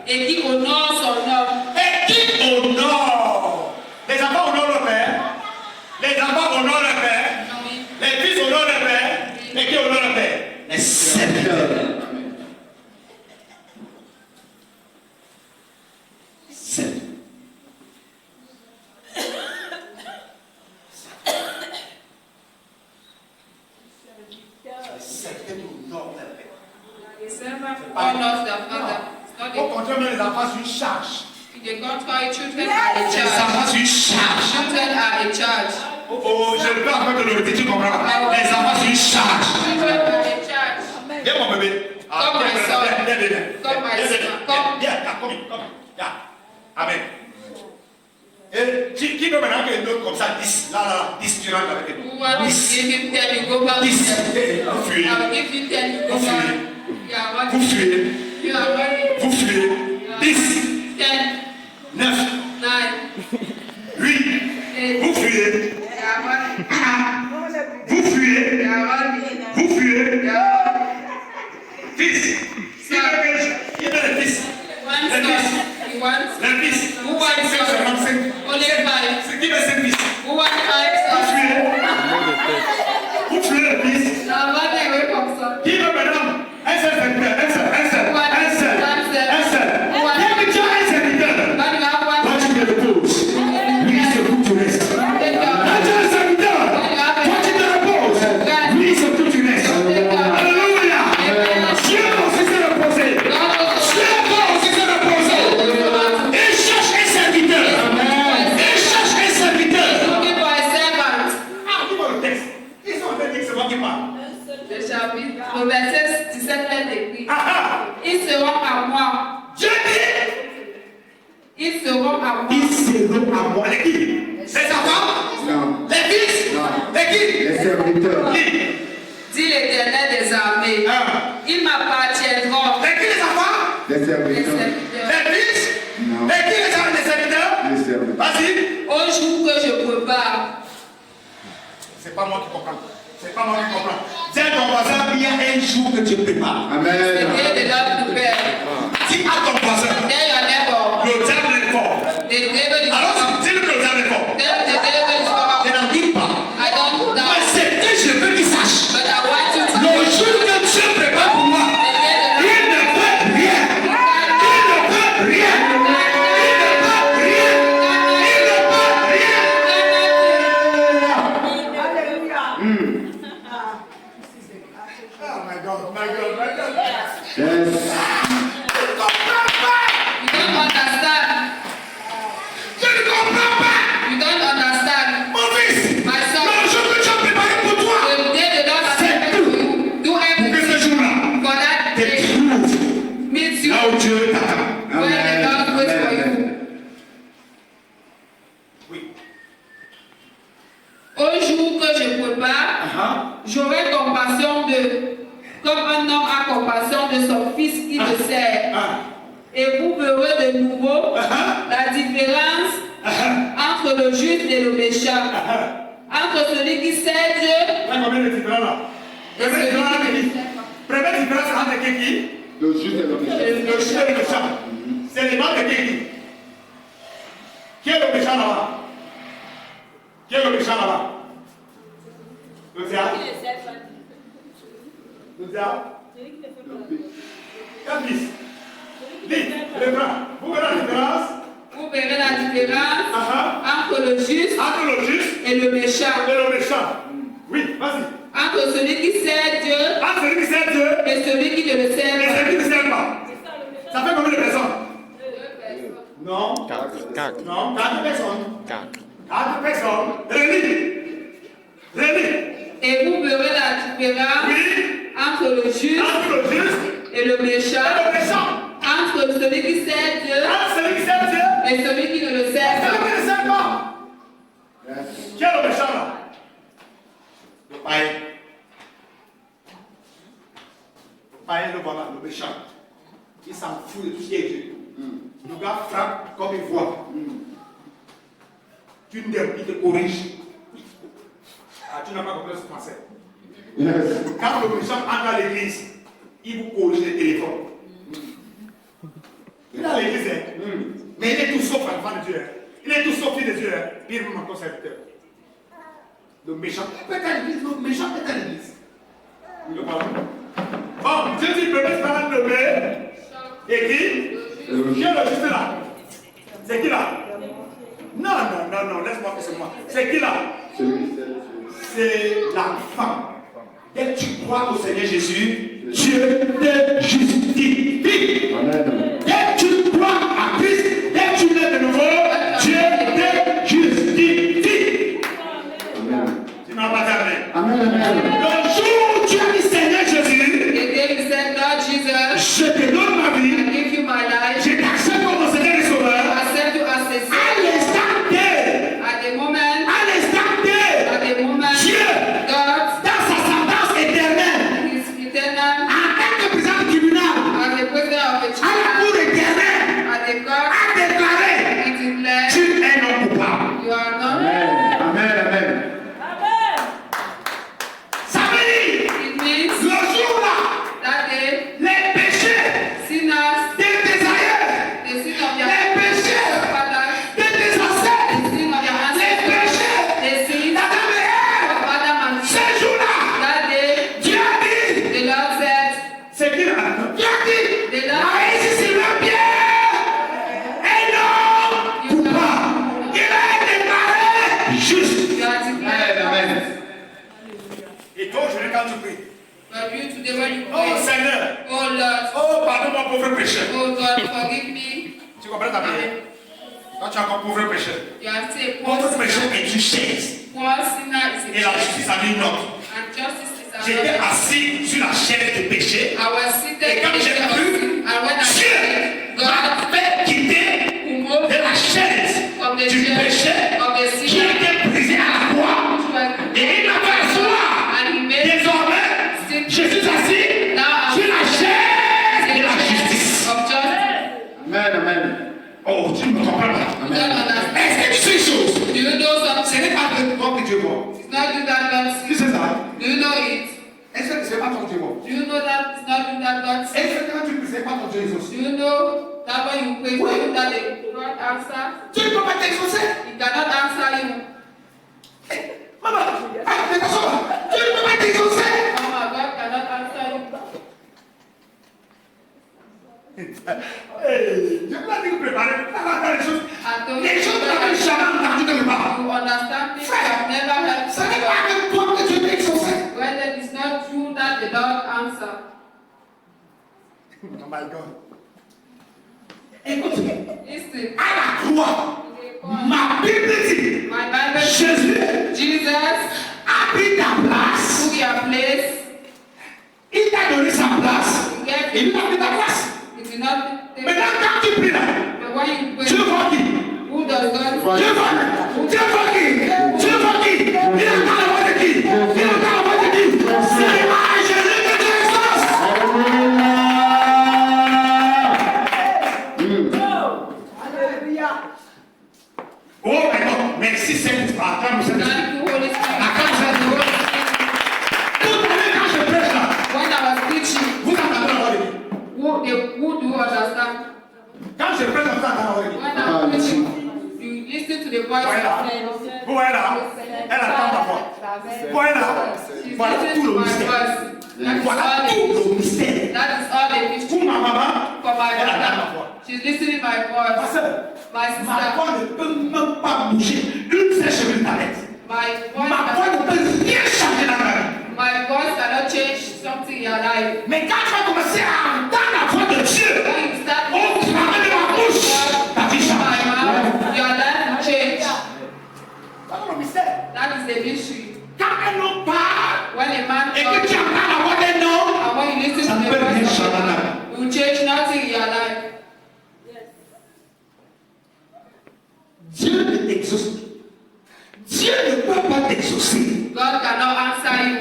et qui honorent son nom. Et qui honore? Les enfants honorent leur père. Les enfants honorent leur père. Oui. Les fils honorent leur père. Et qui honorent leur père? Les serviteurs. Serviteurs. Les serviteurs honorent leur père. The servant honors their father. It's not Au a, contraire, même les enfants sont une charge. in the contrary, children are a Les charge. enfants sont une charge. Children are a charge. Oh, je ne peux pas de l'autorité, tu comprends? Les enfants sont une charge. Children are a charge. Viens mon bébé. Comme my son. Viens. Comme my Viens, son. Comme. viens, come. Viens. Amen. Et qui veut maintenant qu'il donne comme ça 10? Là, 10, tu rentres avec Who nous. wants to 10. give him 10, you go back to 10. 10. Vous fuyez. I'll give you 10, you go Vous back. fuyez. You are Vous running. fuyez. You are running. Vous fuyez. 10, 10, 9, 9, 8. 8. Vous fuyez. You are running. Vous fuyez. You are running. Vous fuyez. You are running. Fils. Qui veut le fils? One Le fils. son. You want? Le fils. Who wants C'est son? 55. Only 5. C'est qui veut 5 fils? Who wants 5 Vous sons? fuyez. Vous fuyez le fils. Now run away from son. Qui veut maintenant un seul serviteur? Un seul. Qui veut déjà un serviteur? But you have one. Toi, tu me le poses. Lui, c'est tout tu restes. Take your Quand tu es un serviteur, toi, tu te reposes. Lui, c'est tout tu restes. Alléluia. Dieu va aussi se reposer. Dieu va aussi se reposer. Il cherche un serviteur. Il cherche un serviteur. looking for a servant. Ah, dis-moi le texte. Ils sont en train de dire que c'est moi qui parle. Le chapitre, au verset 17 est écrit. Ah ah. Ils seront à moi. Dieu dit, Ils seront à moi. ils seront à moi. Les qui? Les enfants? Non. Les fils? Les qui? Les serviteurs. Qui? Dit l'Éternel des armées. Ah. Ils m'appartiendront. Les qui les enfants? Les Les serviteurs. serviteurs. Les fils? Non. Les qui les serviteurs? Les serviteurs. Vas-y. Au jour que je prépare. C'est pas moi qui comprends. C'est pas moi qui comprends. Dis à ton voisin, il y a un jour que tu prépares. The Amen. day the Lord prepare. Dis à ton voisin, Tell your neighbor. le diable est fort. The devil is Alors, come. dis-le que le diable est fort. Tell the pas, j'aurai compassion d'eux, comme un homme a compassion de son fils qui le sert. Et vous verrez de nouveau la différence entre le juste et le méchant, entre celui qui sert Dieu. Il y a combien de différences là? Première différence entre qui? Le juste et le méchant. Le juste et le méchant. C'est les mains de qui? Qui est le méchant là-bas? Qui est le méchant là-bas? Le diable? Le diable? Quel fils? Dites, les bras. Vous verrez la différence? Vous verrez la différence entre le juste et le méchant. Et le méchant. Oui, vas-y. Entre celui qui sert Dieu Entre celui qui sert Dieu et celui qui ne le sert et pas. celui qui ne sert pas. Ça fait combien de personnes? Non. 4. Non, 4 personnes. 4. 4 personnes. Relis. Et vous verrez la différence Oui. entre le juste Entre le juste et le et méchant. le méchant. Entre celui qui sert Dieu Entre celui qui sert Dieu et celui qui ne le et sert celui pas. qui ne sert pas. Qui est le méchant là? Le païen. Le païen, le voilà, le méchant. Il s'en fout de tout ce qui est Dieu. Le gars frappe comme il voit. Tu ne il te corrige. Ah, tu n'as pas compris ce français. Quand le méchant entre à l'église, il vous corrige le téléphone. Il est à l'église, mais il est tout sauf enfant de Dieu. Il est tout sauf fils de Dieu. Pire mon ton serviteur. Le méchant peut être à l'église, le méchant peut être à l'église. Le parle. Bon, Dieu dit premier parent nommé. Et qui est le juste là? C'est qui là? Non, laisse-moi que c'est moi. C'est qui là? C'est la femme. Dès que tu crois au Seigneur Jésus, Dieu te justifie. Amen. Dès que tu crois à Christ, dès que tu nais de nouveau, Dieu te justifie. Amen. Tu n'as pas terminé. Amen. Le jour où tu as dit Seigneur Jésus, Et David said, Lord Jesus, je te donne ma I vie, give you my life. je t'accepte comme mon Seigneur et Sauveur, I accept you as a à Savior. l'instant T, At the moment, à at the moment, Dieu, God dans sa sentence éternelle, is eternal en tant que président du tribunal, as the president of the à la cour church, éternelle, at the court, a déclaré, it declares tu es non coupable. you are not. Amen. Ça veut dire, It means le jour-là, that day, les péchés sinners, de tes aïeux, the sin of les their péchés fathers, de tes ancêtres, the sin of their les ancestors, péchés the sin d'Adam et Ève, of Adam and Eve. ce jour-là, That day, Dieu a dit, the Lord said, c'est qui là? Dieu a dit, the Lord Maïs sur le pied, et non coupable. Il est déclaré juste. you are declared. Et toi, je quand tu pries. But you today when you Oh pray, Seigneur, oh Lord, oh pardon mon pauvre pécheur. oh God, forgive me. Tu comprends ta prière? Toi, tu es encore pauvre pécheur. You are still a poor Pauvre pécheur sinner. est une chaise. Poor sinner is Et la a justice a mis une note. and justice is J'étais another. assis sur la chaise de péché. I was seated Et quand in j'ai the cru, hospital, and when I Dieu prayed, God m'a fait quitter who moved de la chaise from the du chair péché of the qui sinner était brisé à la croix. to a Et il m'a fait asseoir. and he made Désormais, je suis assis sur la chaise de la justice. of justice. Amen. Oh, tu ne me comprends pas. You don't understand. Est-ce que tu sais une chose? Do you know Ce something? n'est pas de toi que Dieu voit. It's not you that God Tu sees. sais ça? Do you know it? Est-ce que ce n'est pas ton Dieu voit? Do you know that it's not you that God sees? Est-ce que quand tu pries, ce n'est pas ton Dieu Do aussi? you know that when you pray for you that the God answer? Tu ne peux pas t'exaucer. He cannot answer you. Maman, fais attention. Tu ne peux pas t'exaucer. Mama, God cannot answer you. Je peux pas dire préparer. Les choses. And so Les choses que tu n'as jamais entendues quelque part. you understand things you have never heard Ce n'est before. pas avec toi que Dieu t'exaucer. When it is not you that the Lord answer. Oh my God. Écoute, Listen, à la croix, ma Bible dit, my Bible Jésus Jesus a pris ta place. took your place. Il t'a donné sa place. He gave Il you. t'a pris ta place. He did not take Maintenant, quand tu pries là, but when you Dieu pray, voit qui? who does God? Dieu voit qui? Dieu voit qui? Il entend la voix de qui? Acclame le Saint-Esprit. Thank you, Holy Spirit. Acclame le Thank you, Saint-Esprit. Holy Spirit. Tout à l'heure, quand je prêche là, When I was preaching, vous entendez la voix de Dieu. who do you understand? Quand je prêche, vous entendez la voix de Dieu. When I'm preaching, you listen to the voice Vous voyez là, of God. vous voyez là, elle attend ta voix. Vous voyez là, She's voilà listening tout to le my mystère. voice. That is Voilà all tout the le mystère. that is all the mystery Pour ma maman, for my elle attend ma mother. voix. She's listening my Ma voice. soeur, My ma voix sister, ne peut même pas bouger. Une seule chevelure de ta tête. my Ma voix ne voice, peut rien changer dans ma vie. my voice cannot change something in your life. Mais quand tu vas commencer à entendre la voix de Dieu, When you start au travers de ma bouche, ta vie my change. mouth, your life will change. Voilà le mystère. That is the mystery. Quand un homme parle When a man et que talks, tu entends la voix d'un homme, and when you listen ça to ne the peut rien voice of changer dans God, la vie. it will change nothing in your life. Dieu ne t'exauce. Dieu ne peut pas t'exaucer. God cannot answer you.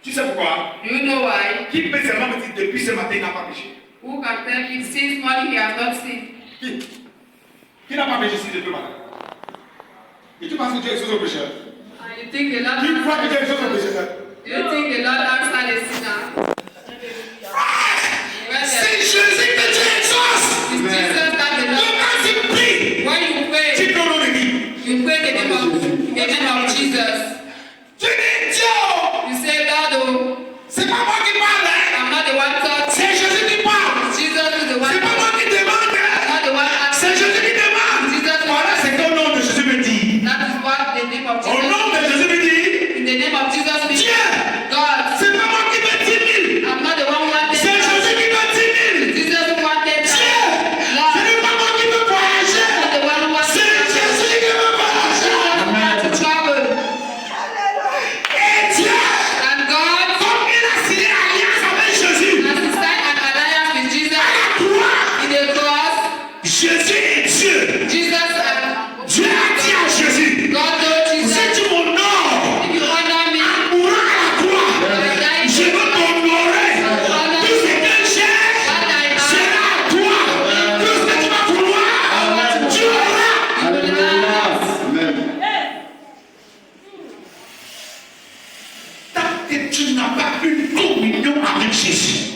Tu sais pourquoi? Do you know why? Qui peut seulement me dire depuis ce matin il n'a pas péché? Who can tell me since morning he has not sinned? Qui n'a pas péché ici depuis le matin? Et tu penses que Dieu exauce au pécheur? And you think the Lord Qui croit que Dieu answers? exauce au pécheur? Do you think the Lord answers the sinner? When C'est the, Jésus que Dieu exauce! it's Jesus that the Donc Lord. quand tu pries, When you pray, tu pries au nom de qui? you pray the name of Jesus. Tu dis Dieu! You say, Lord, oh, C'est pas moi qui parle, hein? I'm not the one talking. C'est Jésus qui parle! Jesus is the one C'est pas moi talking. qui demande, I'm hein? not the one C'est asking. Jésus qui demande! Jesus is Voilà ce que le nom de Jésus me dit. That is what the name of Au nom de Jesus Jésus me dit, in the name of Jesus means Dieu! God. C'est pas moi qui veux 10 000! I'm not the one who wanted C'est Jésus qui veut 10 000! Jesus who wanted Dieu! Ce Lord. n'est pas moi qui veux voyager! I'm not the one who wanted C'est Jésus qui veut voyager! to travel. Et Dieu! And God Comme il a signé alliance avec Jésus! has to sign an alliance with Jesus À la croix! in the cross. Jésus est Dieu! Jesus and Dieu a dit à Jésus! God told Si Jesus, tu m'honores! if you honor me, En mourant à la croix! Je veux t'honorer! Tout ce que j'ai sera à toi! Tout ce que tu vas vouloir, tu auras! Amen. Tant que tu n'as pas une communion avec Jésus,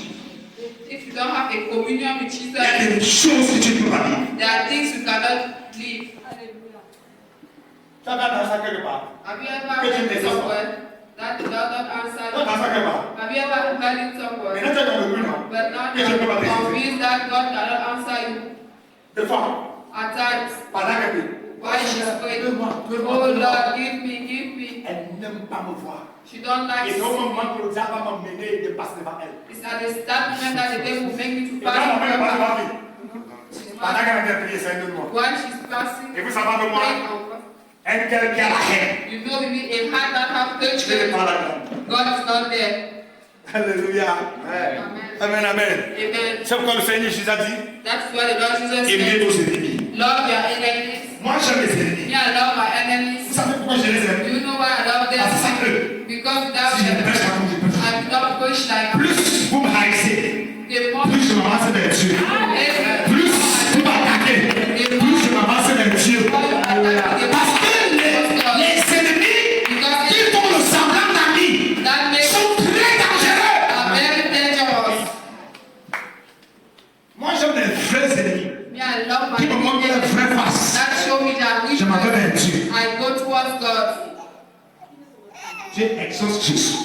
if you don't have a communion with il y a Jesus, des choses que tu ne peux pas vivre. there are things you cannot live. Tu as dans ça quelque part. Have you ever heard it somewhere that the Lord not Tu as answer dans ça quelque part. you? Have you ever heard it somewhere Maintenant, tu es convaincu, non? but not Que je ne peux pas t'exaucer. convinced that God cannot answer you? Des fois, At times, pendant qu'elle prie, while she's praying, Donne-moi, oh donne-moi, donne-moi. Lord, give me. elle n'aime pas me voir. She don't like Et to au see moment me. où le diable va m'emmener de passer devant elle. It's at that moment that the devil will make me to Et quand mon mère passe pass. devant lui, pendant qu'elle vient prier, c'est un de moi. While she's passing, Et vous savez avec moi, praying on God, un cœur qui a la haine. you know we need a heart that have Je ne hatred. pas là-dedans. God is not there. Alléluia. Amen. Amen, amen. Amen. C'est pourquoi le Seigneur Jésus a dit, That's why the Lord Jesus aimez said, vos ennemis. love your enemies. Moi, j'aime les ennemis. Me, I love my Vous enemies. savez pourquoi je les Do aime? you know why I love them? Parce que Because without si je ne them, prêche pas comme je peux faire, I do not push like plus vous me haïssez, the more plus je m'avance vers Dieu. Plus vous m'attaquez, plus je m'avance vers Dieu. Parce que les ennemis qui font le semblant d'amis that makes sont très dangereux. are very dangerous. Moi, j'aime les vrais ennemis Me, I love my qui me montrent leur enemies. vraie face. That show me that Je m'en vais vers Dieu. I go towards God. Dieu exauce Jésus.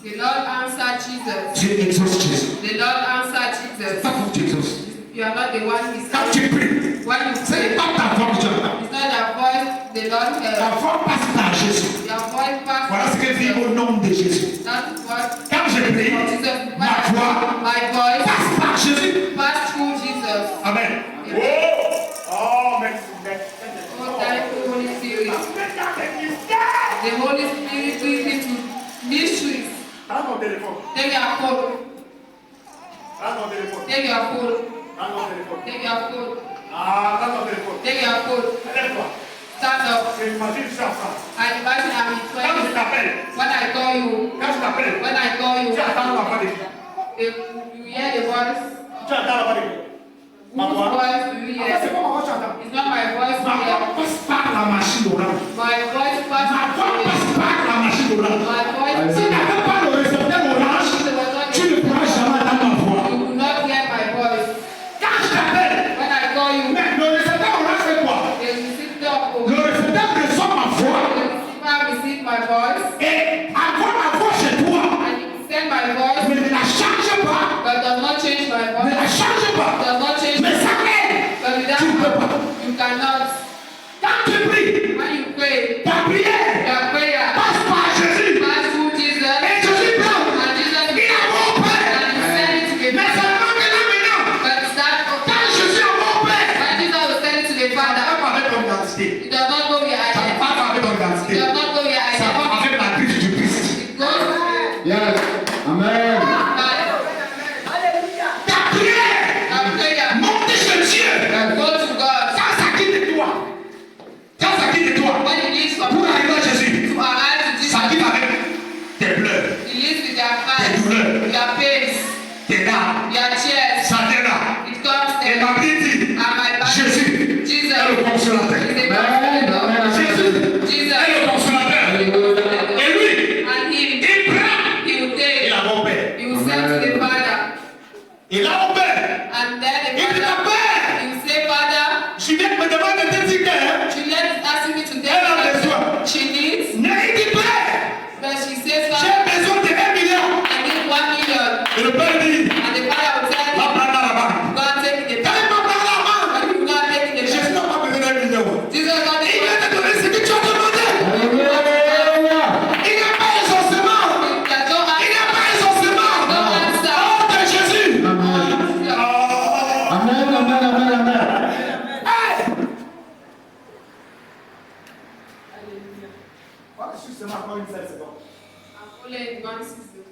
The Lord answered Jesus. Dieu exauce Jésus. The Lord answered C'est Jesus. pas pour que tu exauces. You are not the one He's Quand tu pries, When you ce n'est pray, pas ta voix que tu entends. it's not your voice the Lord Ta heard. voix passe par Jésus. Your voice passes. Voilà ce que dit au nom de Jésus. That's what Quand je prie, Jesus. ma voix My voice passe par Jésus. passed through Jesus. Amen. Amen. Oh, merci. Oh, thank you, Holy Spirit. The Holy Spirit leads into mysteries. Prends ton téléphone. Take your phone. Prends ton téléphone. Take your phone. Prends ton téléphone. Take your phone. Ah, prends ton téléphone. Take your phone. Lève-toi. Stand up. Et imagine, je suis en France. I imagine I'm in Quand je France. t'appelle, When I call you, quand je t'appelle, when I call you, tu attends la voix de qui? if you hear the voice, Tu attends la voix de qui? Ma Whose voix. voice do you Ah, hear? c'est pas ma voix que j'entends. It's not my voice Ma you hear. voix passe par la machine orale. My voice Ma passes voix through passe it. par la machine orale. My voice Si tu n'avais pas le récepteur orange, tu ne pourras jamais entendre ma voix. you will not hear my voice. Quand je t'appelle, When I call you, mais le récepteur orange fait quoi? the receiver Le récepteur reçoit ma voix receive my voice et envoie ma voix chez toi. and you send my voice, Mais ne la change pas. but does not change my Ne la voice. change pas. Does not change Mais my ça voice. aide. But Tu ne peux pas. without you cannot. Quand tu pries, When you pray, ta prière your prayer passe par Jésus. pass through Jesus Et Jésus prend. and Jesus Il a mon Père. and you send it to the Mais Father. seulement que là maintenant, But it's that quand Jésus a mon Père, when Jesus will send it to the ça Father, va pas avec ton identité. it does not go your Ça identity. va pas avec ton It identité. does not go your Ça va identity. avec la Christ du Christ. It goes to Yes. Amen. Ta prière our prayer. monte chez Dieu. Go to God. Quand ça quitte toi, quand ça quitte toi, When you leave from pour arriver à Jésus, to arrive to ça Jesus, quitte avec tes pleurs, you live with your tes fight, douleurs, your pains, tes larmes. your tears. Ça vient là. It comes Et there. la Bible dit, And my back. Jésus Jesus est le consolateur. is a Amen. Amen. Jésus Jesus est le consolateur. Et lui, and him, il prend. he will Il take, a mon Père. he will send to the Father. Il a mon Père. And then the Il dit, Father, Père, he will say, Father, Juliette me demande de te dire que Juliet is asking me to Elle a besoin. take she needs, il dit, Père, but she says, j'ai Father, besoin de 1 million. I need 1 million. Et le Père dit, And the Father will tell va him, prendre la banque. go and take me the Quand il bank. va prendre la banque, But you go and take me the Jésus bank. n'a pas besoin d'1 million. Jesus got Il vient the te donner ce que tu as demandé. Hallelujah. Il n'y a pas exaucement. There's no Il n'y a pas exaucement. no answer. Oh, de Jésus. Amen. Ah. Amen. Amen. Amen. Amen. Hey. Voilà, justement, encore une seule seconde. Only in one season.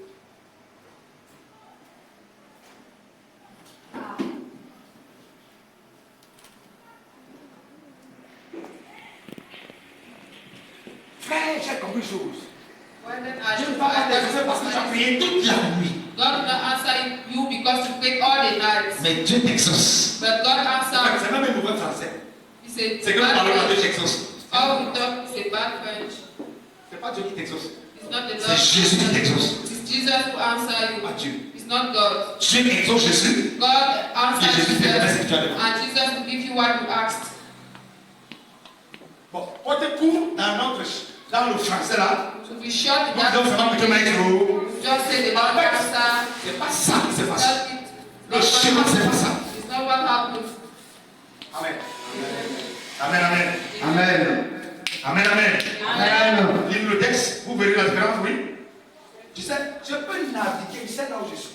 Frère, j'ai compris une chose. When then Je I ne vais pas t'exaucer parce que tu as prié toute la nuit. God will not answer you because you prayed all the night. Mais Dieu t'exauce. But God answered. C'est même un nouveau français. He said, C'est que nous parlons à Dieu t'exauce. all we talk is a bad French. C'est pas Dieu qui t'exauce. It's not the C'est Lord. Jésus qui t'exauce. It's Jesus who answers Pas you. Dieu. It's not God. Dieu exauce Jésus. God answers Et Jésus Jesus. fait ce que tu as demandé. And Jesus will give you what you asked. Bon, on te court dans le français là. To be short in Nous disons seulement que tu m'as that, exaucé. just say the Lord answer. C'est pas ça qui s'est passé. Just it. Le schéma, c'est pas ça. It's not what happened. Amen. Amen, amen. Amen. Amen, amen. Amen. Lis le texte, vous verrez la différence, oui. Tu sais, je peux naviguer, je sais là où je suis.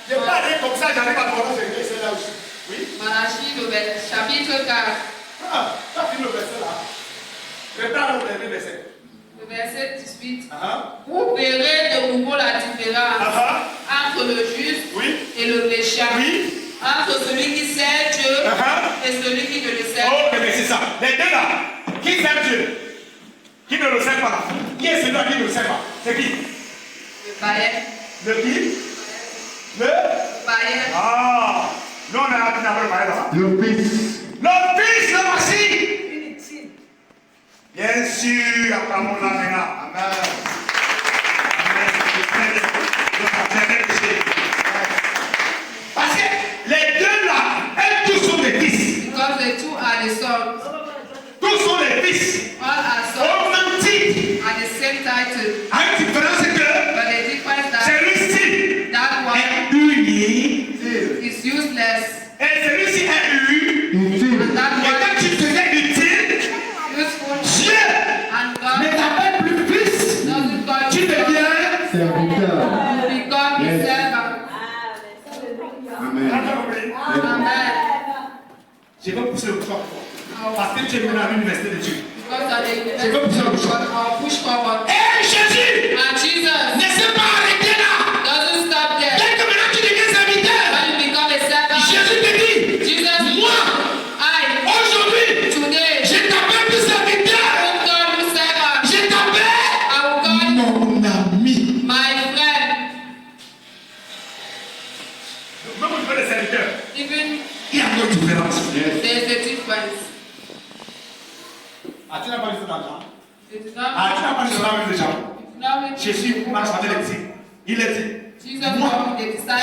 Je peux aller comme ça, j'arrive à voir c'est là où je suis. Oui. Malachie, le chapitre 4, Ah, tu as fini le verset là. Reprends le dernier verset. le verset 18. Uh-huh. Vous verrez de nouveau la différence Uh-huh. entre le juste Oui. et le méchant, Oui. entre celui qui sert Dieu Uh-huh. et celui qui ne le sert Ok, mais c'est ça. Les deux là, qui sert Dieu, qui ne le sert pas. Qui est celui-là qui ne le sert pas? C'est qui? Le païen. Le qui? Le? Païen. Ah, nous on a appris à le païen là. Le Fils. Le Fils, le Messie. Bien sûr, acclamons-la maintenant. Amen. Parce que les deux là, elles tous sont des fils. Because the two are the sons. Tous sont des fils. All are sons Au même titre. at the same title. À une différence que But the difference that celui-ci that one est uni is useless et celui-ci est uni. Utile. and that Et one quand tu faisais utile, useful Dieu and ne God t'appelle plus fils. doesn't call Tu you son. deviens. Serviteur. You become his Yes. servant. Amen. Amen. Je vais pousser le choix. Parce que tu es venu à l'université de Dieu. Because at the Je veux pousser le choix. I'll push forward. Et Jésus And Jesus ne s'est pas arrêté là. doesn't stop there. Dès que maintenant tu deviens serviteur, When you become a servant, Jésus te dit, Jesus, moi, I, aujourd'hui, today, je t'appelle plus serviteur. I will call you servant. Je t'appelle I will call you mon ami. my friend. Même au niveau des serviteurs, Even Ah, tu n'as pas dit avec les gens. Jésus marche avec les disciples. Il a dit, moi,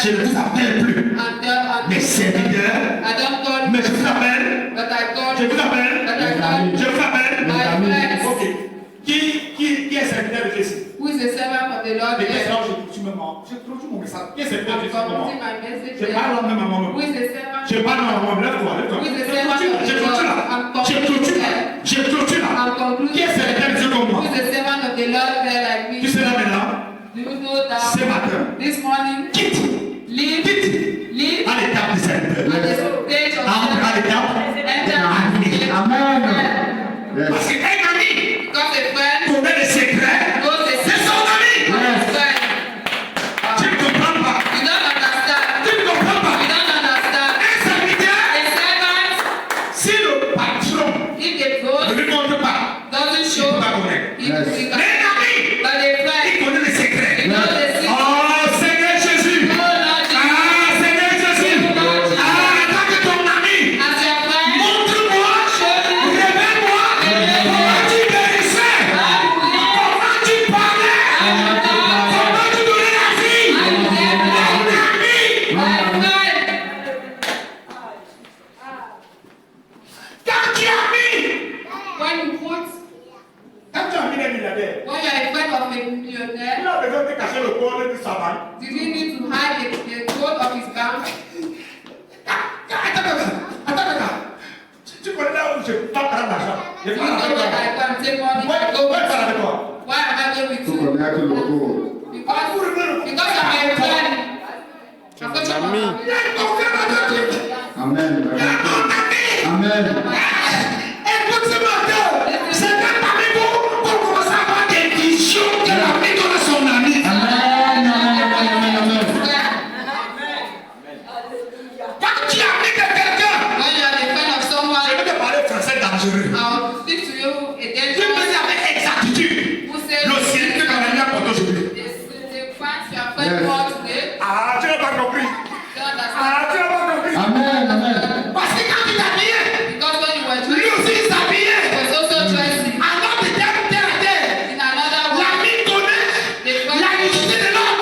je ne vous appelle plus mes serviteurs, mais je vous appelle, ok. Qui est serviteur de Jésus? Who is the servant of the Lord? Les questions, je me mens. Je trouve mon message. Qui est serviteur de Jésus? Je parle en même moment. Who is the servant? Je parle en même. Lève-toi. Who is the servant of the Lord? Je clôture là. Qui est serviteur de Dieu comme moi? Who is the servant of the Lord there like me? Tu sais là maintenant? Do you know that Ce matin, this morning, quitte live à l'étape de serviteur. at the stage of Entre à l'étape. Amen. Yes. Parce qu'un ami because a friend connaît les secrets. knows the C'est son ami. friend. Tu ne comprends pas. You don't understand. Tu ne comprends pas. You don't understand. Un serviteur, A servant, si le patron if the boss ne lui montre pas, doesn't il ne show, peut pas connaître. he can. Mais un ami, But a friend, il connaît les secrets. he knows the secret. Oh Seigneur Jésus. Oh Lord Jesus, Ah Seigneur Jésus. Ah, tant que ton ami, as your friend, montre-moi, révèle-moi, comment tu guérissais, comment tu parlais, comment tu donnais la vie. Mon ami, my friend, quand tu as mis, when you put, quand tu as mis les milliardaires, when you are a friend of a il millionaire, a besoin de cacher le corps de sa banque. did he need to hide the code of his bank? Attends. Tu connais là où je vais pas prendre l'argent. Je You vais know pas that l'argent. I can take money Ouais, and go ouais, with parle avec you. toi. Why am I going with Tout you? connaître le cours. Because I'm a friend. I'm going to Il y a ton frère avec toi. Amen. Il y a ton ami. Amen. Écoute ce matin, c'est même parmi vous pour commencer à avoir des visions que l'ami donne à son ami. Quand tu as mis de quelqu'un, When you are the friend of je someone, vais te parler français dangereux. I'll speak to you again. Tu me dis avec exactitude Who said le ciel que ton ami a porté aujourd'hui. the fact you are friend for today? Ah, tu n'as pas compris. You understand? Ah, tu n'as pas compris. Amen. Amen. Parce que quand tu t'habillais, Because when you were lui dressing, aussi il he s'habillait. was also dressing. Alors de terre à terre. In another way, L'ami connaît la nicité de l'homme.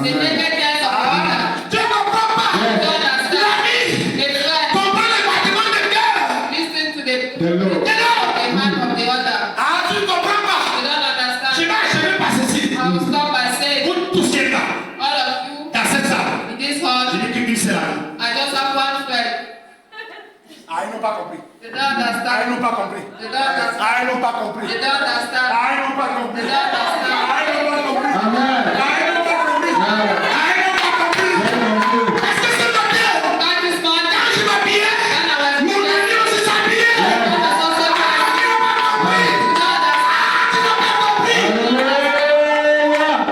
the nakedness of the other. Tu ne comprends pas. You understand? L'ami The friend comprend le bâtiment de cœur. listen to the The Lord. De l'homme. man of the other. Ah, tu ne comprends You pas. don't Je understand? vais achever par ceci. I will stop by saying, Vous tous qui êtes là, all of you dans cette salle, in this je hall, dis qu'une seule amie. I just have one friend. Ah, ils n'ont pas compris. They don't Ah, ils understand. n'ont pas compris. They don't understand. Ah, ils n'ont pas compris. They don't understand. Ah, ils n'ont pas compris. They don't understand. Ah, ils n'ont pas compris. Amen. Ah, ils n'ont pas compris. Ah, ils n'ont pas compris. Est-ce que ce matin, God this morning, quand je m'habillais, when I was mon ami aussi s'habillait. I was also Ah, tu n'as pas compris. You don't understand. Tu n'as pas compris. Hallelujah.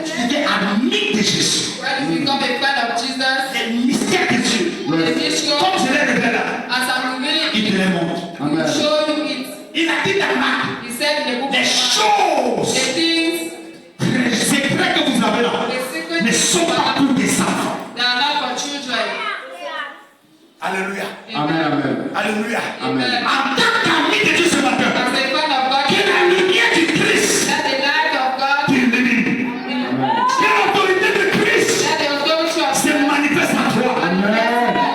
Tu étais ami de Jésus. When you become a friend of Jesus, Les mystères de Dieu. the mission, Comme je l'ai révélé là, as I'm revealing il it, te les montre. will Amen. show you it. Il a dit dans Marc, He said in the book les of Mark, choses, the things, les secrets que vous avez là, the secret ne things sont pas pour des enfants. they are not for children. Alléluia. Amen. Amen. Alléluia. Amen. En tant qu'ami de Dieu ce matin, As a friend of God, que la lumière du Christ let the light of God, t'illumine. Que l'autorité de Christ let the authority of se manifeste en toi. God.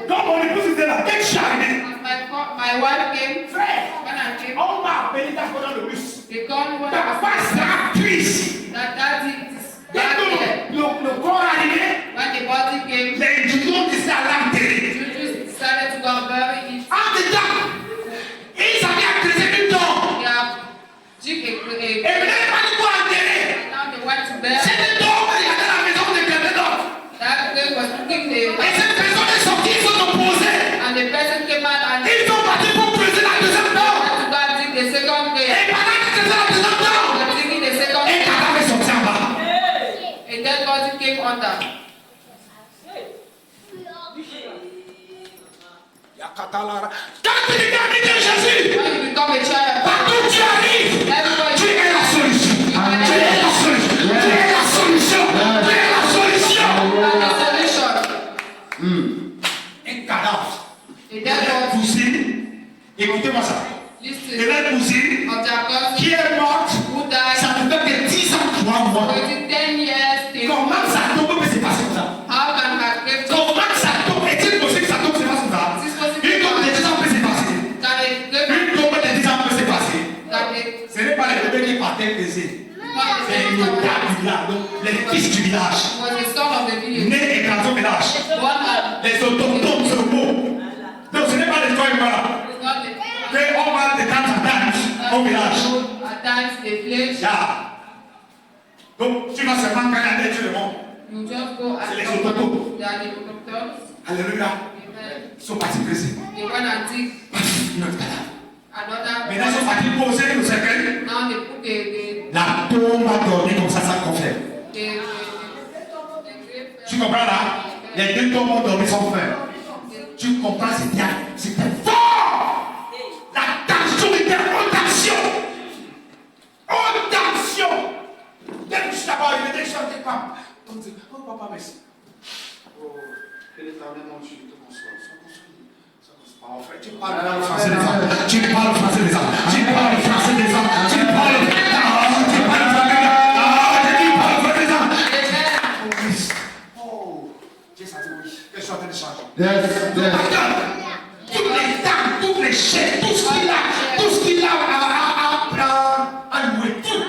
Quand mon épouse était là, dès que je suis arrivé, My wife came, frère, when I came, on m'a appelé dans le bus. they called me when I Ta was face sera actrice. that it is Dès that que year. le corps arrivé, When the body came, les jumeaux disaient à l'enterrer. Juju decided to go and bury it. En dedans, ils avaient actrice une tombe. They have dig Et vous n'avez pas dit quoi enterrer. now they went to bury. Cette tombe, il y avait la maison de quelqu'un d'autre. That day was cooking Et the cette personne est sortie, ils sont opposés. and the person came out and Ils sont partis pour creuser la deuxième tombe. went to go and dig the second Et grave. pendant qu'ils creusaient la deuxième tombe, They were digging the second un grave. cadavre est sorti en bas. A dead body came under. Quand tu es ami de Jésus, When you become a child, partout où tu arrives, everybody tu es la solution. Tu es la solution. Tu es la solution. Tu es la solution. has a solution. Un cadavre A dead body. poussé. Écoutez-moi ça. de leur cousine qui est morte. Ça ne fait que 10 ans, 3 mois. Comment ça tombe peut se passer comme ça? Comment ça tombe? Est-il possible que ça tombe se passe comme ça? Une tombe de 10 ans peut se passer. Une tombe de 10 ans peut se passer. Ce n'est pas les bébés qui partaient baiser. C'est le gars du village, donc les fils du village. Nés et grands au village. Les autochtones se mot. Donc ce n'est pas l'histoire humaine là. Mais on va de temps en temps au village. Yeah. Donc tu vas seulement regarder tout le monde. C'est les autochtones. Alléluia. Ils sont partis baiser. Maintenant ils sont partis poser le cercueil. La tombe a dormi comme ça confère. Tu comprends là? Les deux tombes ont dormi sans faire. Tu comprends, c'était fort. La tension était haute tension. Haute tension. Dès que je suis là-bas, il me dit que je suis avec papa. On me dit, oh papa, merci. Oh, que l'Éternel mon Dieu te console. En fait, tu parles français des hommes. Tu parles français des hommes. Tu parles français des hommes. Tu parles français des hommes. Oh, Dieu s'est dit oui. Que je suis en train de changer. Toutes les dames, toutes les chefs, tout ce qu'il a à louer, tout.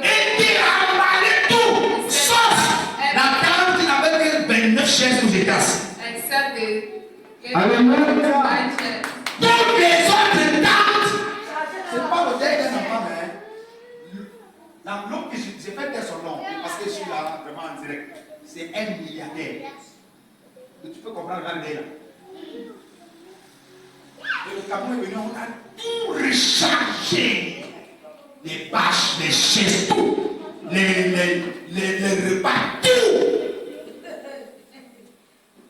Et il a emballé tout. Sauf la dame qui n'avait que 29 chaises pour les tasses. Alléluia. Toutes les autres dames. C'est pas le deuil d'un enfant, mais l'enveloppe que j'ai fait son nom, parce que je suis là vraiment en direct. C'est un milliardaire. Donc, tu peux comprendre le deuil là. Et le Cameroun est venu, on a tout rechargé. Les bâches, les chaises, tout. Les repas, tout.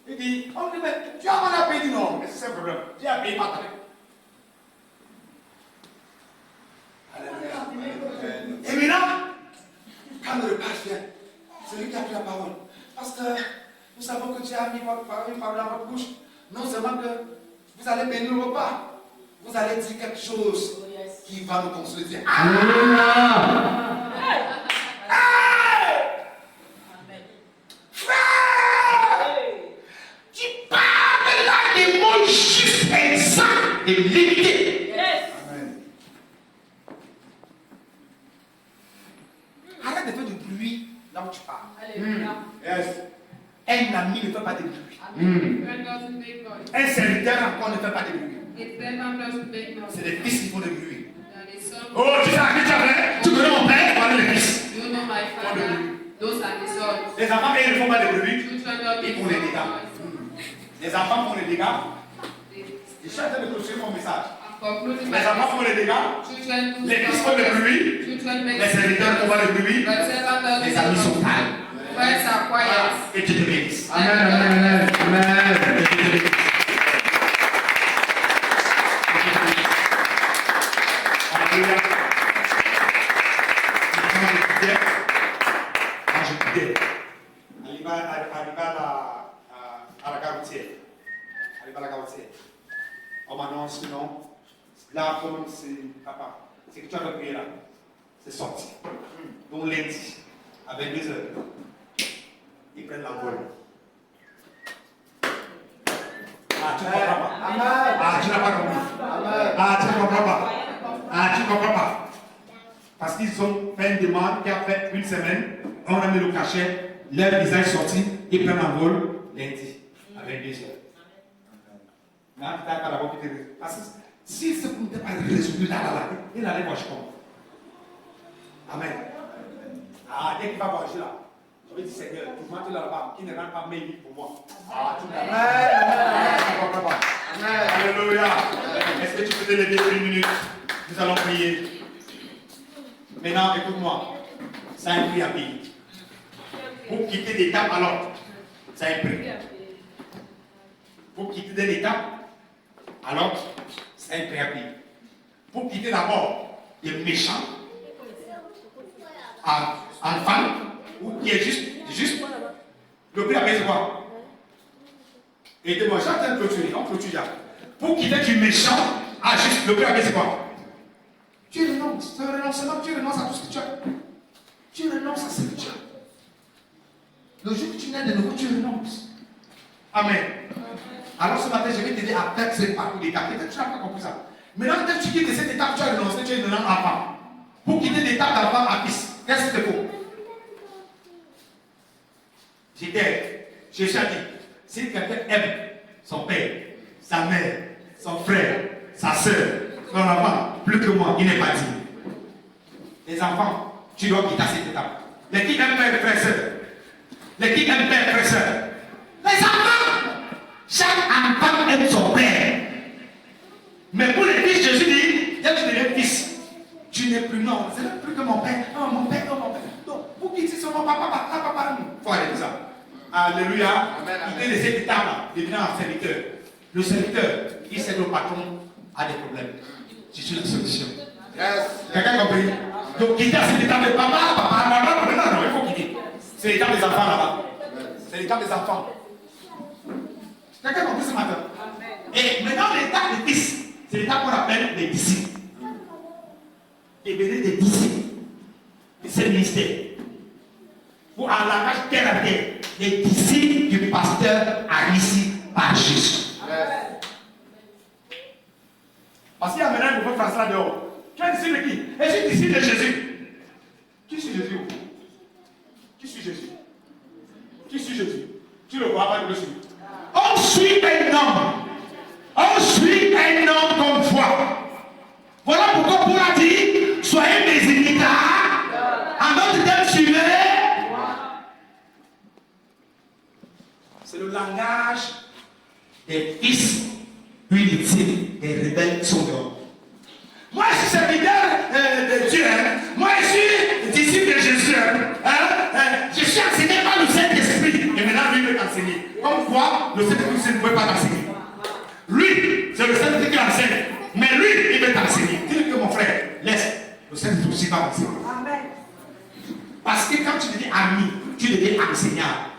Il dit, on dit, mais tu as mal à payer, non? Mais c'est un problème. Tu as payé pas ta main. Et maintenant, quand le repas vient, c'est lui qui a pris la parole. Parce que nous savons que tu as mis votre parole dans votre bouche. Non seulement que vous allez bénir le repas, vous allez dire quelque chose qui va nous consoler. Alléluia. Tu parles là des mots justes, exacts et limités. Amen. Arrête de faire du bruit là où tu parles. Yes. Un ami ne fait pas de bruit. Un serviteur encore ne fait pas de bruit. C'est les fils qui font de bruit. Oh, tu sais à qui tu as fait? Tu connais mon père? Voilà les fils. Les enfants, ils ne font pas de bruit. Ils font les dégâts. Les enfants font les dégâts. Je suis en train de clôturer mon message. Les enfants font les dégâts. Les fils font le bruit. Les serviteurs font pas le bruit. Les amis sont calmes. Et tu te bénisses. Amen, amen, amen. Et tu te bénisses. Alléluia. Quand je quittais, arrivé à la gare routière, on m'annonce que non, là, comme c'est papa, c'est que tu as repris là, c'est sorti. Donc lundi, à 22h, ils prennent l'envol. Ah, tu ne comprends pas. Ah, tu n'as pas compris. Ah, tu ne comprends pas. Ah, tu ne comprends pas. Parce qu'ils ont fait une demande qui a fait une semaine, on a mis le cachet, leur visage sorti, ils prennent l'envol lundi, à 22h. Là, tu n'as pas la voix qui te résout. Parce que s'il se n'était pas résolu là, il allait voir comment. Amen. Ah, dès qu'il va voir là, je vais dire Seigneur, tu m'as dit là-bas, qui ne rend pas mes vies pour moi. Ah, tu n'as pas. Amen. Alléluia. Est-ce que tu peux te lever une minute? Nous allons prier. Maintenant, écoute-moi. Ça a un prix à payer. Pour quitter l'étape alors, ça a un prix. Pour quitter de l'étape, alors, c'est un prix à payer. Pour quitter d'abord les méchants, en femme, ou qui est juste, le prix à payer c'est quoi? Et de moi, j'entends clôturer, on clôture là. Pour quitter du méchant Ah, juste, le premier, c'est quoi? Tu renonces. C'est un renoncement, tu renonces à tout ce que tu as. Tu renonces à ce que tu as. Le jour où tu nais de nouveau, tu renonces. Amen. Alors ce matin, je vais t'aider à faire ce parcours d'étape. Peut-être que tu n'as pas compris ça. Maintenant, quand tu quittes de cette étape, tu as renoncé, tu es maintenant enfant. Pour quitter l'étape d'enfant à fils, qu'est-ce qu'il te faut? Je suis dit, si quelqu'un aime son père, sa mère, son frère, sa soeur, son enfant, plus que moi, il n'est pas digne. Les enfants, tu dois quitter cette étape. Les qui aiment père, frère, soeur. Les qui aiment père, frère, soeur. Les enfants, chaque enfant aime son père. Mais pour les fils, Jésus dit, dès que tu deviens fils, tu n'es plus non. C'est même plus que mon père. Oh, mon père, oh, mon père. Donc, pour quitter son papa, il faut aller comme ça. Alléluia. Il était de cette étape-là, devenir un serviteur. Le serviteur, il sait que le patron a des problèmes. Je suis la solution. Quelqu'un a compris? Donc, quitter à cette étape de papa, non, il faut quitter. C'est l'étape des enfants là-bas. C'est l'étape des enfants. Quelqu'un a compris ce matin? Et maintenant, l'étape des fils, c'est l'étape qu'on appelle les disciples. Devenir des disciples de ce ministère. Pour en langage terre à terre, les disciples du pasteur ici par Jésus. Parce qu'il y a maintenant une nouvelle phrase là dehors. Tu es disciple de qui? Et je suis disciple de Jésus. Qui suis Jésus? Qui suis Jésus? Qui suis Jésus? Tu le vois pas de dessus. On suit un homme. On suit un homme comme foi. Voilà pourquoi Paul a dit, soyez mes imitateurs. En d'autres termes, suivez. C'est le langage des fils inutiles et rebelles qui sont dehors. Moi, je suis serviteur de Dieu. Moi, je suis disciple de Jésus. Je suis enseigné par le Saint-Esprit. Et maintenant, lui, il veut t'enseigner. Comme quoi, le Saint-Esprit ne peut pas t'enseigner. Lui, c'est le Saint-Esprit qui enseigne. Mais lui, il veut t'enseigner. Dis-lui que mon frère, laisse. Le Saint-Esprit aussi va t'enseigner. Parce que quand tu deviens ami, tu deviens enseignant.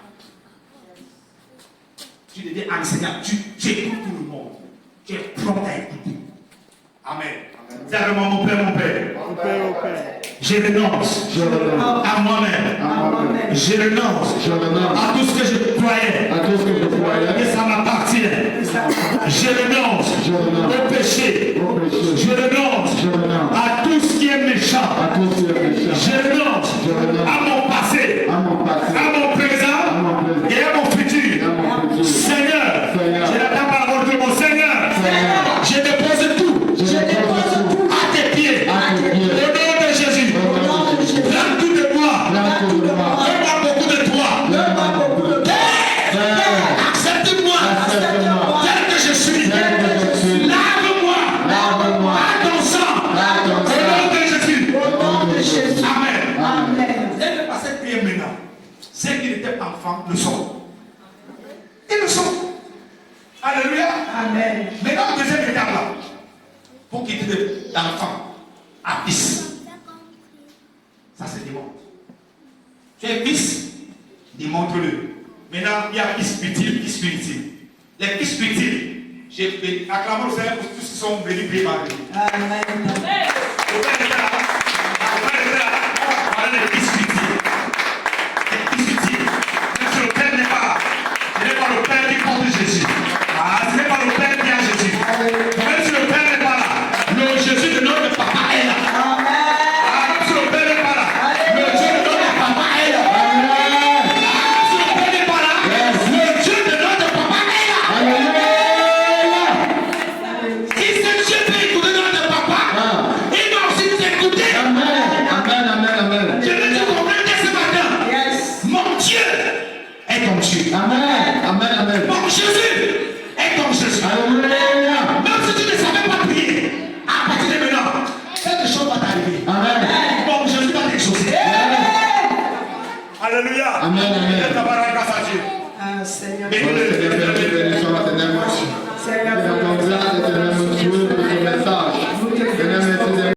Tu deviens enseignant. Tu écoutes tout le monde. Tu es prompt à écouter. Amen. C'est vraiment mon Père, mon Père. Je renonce à moi-même. Je renonce à tout ce que je croyais que ça m'appartient. Je renonce au péché. Je renonce à tout ce qui est méchant. Je renonce à mon passé, à mon présent et à mon futur. Seigneur, j'ai la parole de mon Seigneur. Je dépose tout à tes pieds. Au nom de Jésus. Prends tout de moi. Donne-moi beaucoup de toi. Accepte-moi tel que je suis. Lave-moi à ton sang. Au nom de Jésus. Amen. Vous allez passer cette prière maintenant. Ceux qui étaient enfants le sont. Ils le sont. Alléluia. Amen. Maintenant, deuxième étape là. Pour quitter d'enfant à fils. Ça se démontre. Tu es fils, démontre-le. Maintenant, il y a fils futile, fils spirituel. Les fils futiles, j'ai acclamé le Seigneur pour tous ceux qui sont venus prier par lui. Amen. Voilà les fils futiles. Les fils futiles. Même si le Père n'est pas là, ce n'est pas le Père qui porte Jésus. Ce n'est pas le Père qui a Jésus. Même si le Père n'est pas là, le Jésus de notre papa est là. Même si le Père n'est pas là, le Dieu de notre papa est là. Même si le Père n'est pas là, le Dieu de notre papa est là. Si ce Dieu peut écouter notre papa, il doit aussi nous écouter. Je veux te comprendre ce matin. Mon Dieu est ton Dieu. Mon Jésus est ton Jésus.